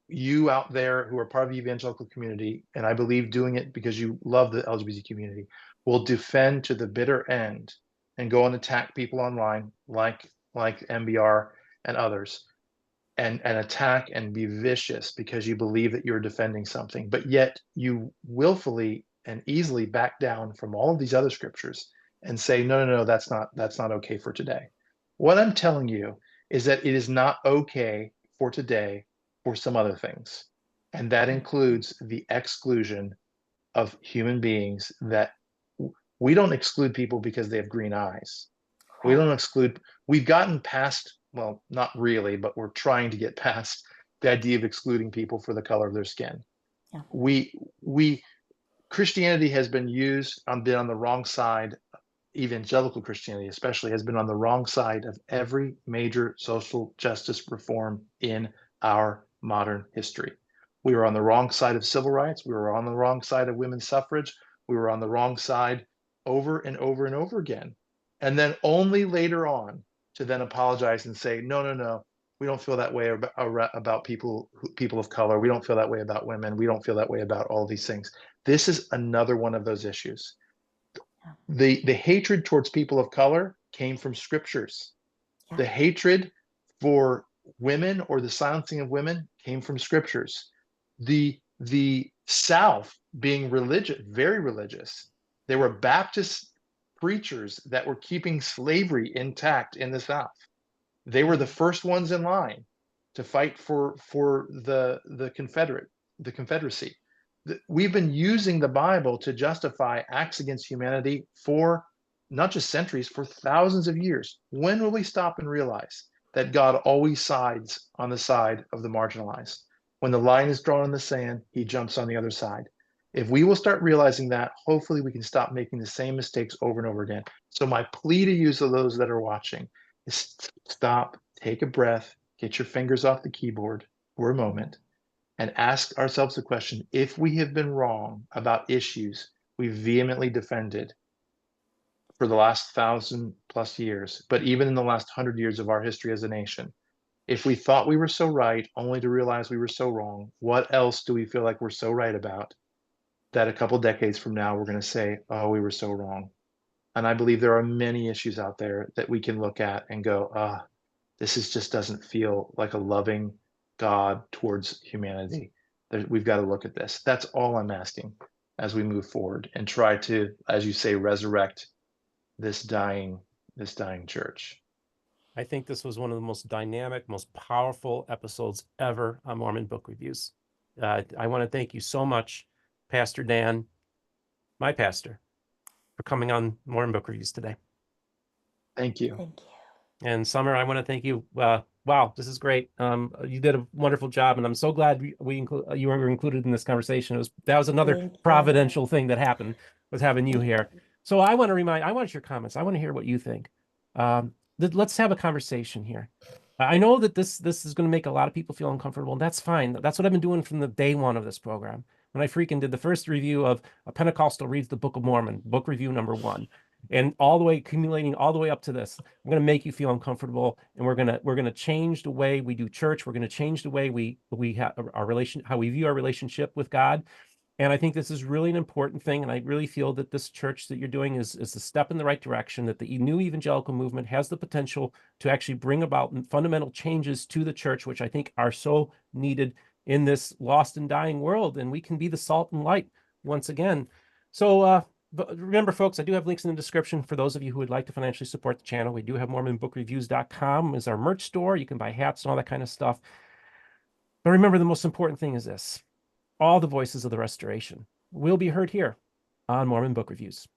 out there who are part of the evangelical community, and I believe doing it because you love the LGBT community, will defend to the bitter end and go and attack people online like MBR and others, and attack and be vicious because you believe that you're defending something, but yet you willfully and easily back down from all of these other scriptures and say, no, no, no, that's not okay for today. What I'm telling you is that it is not okay for today for some other things. And that includes the exclusion of human beings. That we don't exclude people because they have green eyes. We don't exclude, we've gotten past, well, not really, but we're trying to get past the idea of excluding people for the color of their skin. Yeah. Christianity has been been on the wrong side. Evangelical Christianity especially has been on the wrong side of every major social justice reform in our modern history. We were on the wrong side of civil rights. We were on the wrong side of women's suffrage. We were on the wrong side over and over and over again. And then only later on to then apologize and say, no, no, no, We don't feel that way about people of color. We don't feel that way about women. We don't feel that way about all these things. This is another one of those issues. The hatred towards people of color came from scriptures. Yeah. The hatred for women or the silencing of women came from scriptures. The South being religious, very religious, there were Baptist preachers that were keeping slavery intact in the South. They were the first ones in line to fight for the Confederacy. We've been using the Bible to justify acts against humanity for not just centuries, for thousands of years. When will we stop and realize that God always sides on the side of the marginalized? When the line is drawn in the sand, he jumps on the other side. If we will start realizing that, hopefully we can stop making the same mistakes over and over again. So my plea to you, to those that are watching, is stop, take a breath, get your fingers off the keyboard for a moment, and ask ourselves the question, if we have been wrong about issues we vehemently defended for the last 1,000+ years, but even in the last 100 years of our history as a nation, if we thought we were so right, only to realize we were so wrong, what else do we feel like we're so right about that a couple decades from now, we're going to say, oh, we were so wrong? And I believe there are many issues out there that we can look at and go, just doesn't feel like a loving God towards humanity. We've got to look at this. That's all I'm asking as we move forward and try to, as you say, resurrect this dying church. I think this was one of the most dynamic, most powerful episodes ever on Mormon Book Reviews. I want to thank you so much, Pastor Dan, my pastor, for coming on Mormon Book Reviews today. Thank you. Thank you. And Summur, I want to thank you. Wow, this is great. You did a wonderful job, and I'm so glad you were included in this conversation. That was another providential thing that happened, was having you here. So I want your comments. I want to hear what you think. Let's have a conversation here. I know that this is going to make a lot of people feel uncomfortable, and that's fine. That's what I've been doing from the day one of this program. When I freaking did the first review of A Pentecostal Reads the Book of Mormon, book review #1, and all the way accumulating all the way up to this, I'm going to make you feel uncomfortable, and we're going to change the way we do church. We're going to change the way we have how we view our relationship with God. And I think this is really an important thing. And I really feel that this church that you're doing is a step in the right direction, that the new evangelical movement has the potential to actually bring about fundamental changes to the church, which I think are so needed in this lost and dying world. And we can be the salt and light once again. So but remember, folks, I do have links in the description for those of you who would like to financially support the channel. We do have MormonBookReviews.com is our merch store. You can buy hats and all that kind of stuff. But remember, the most important thing is this. All the voices of the restoration will be heard here on Mormon Book Reviews.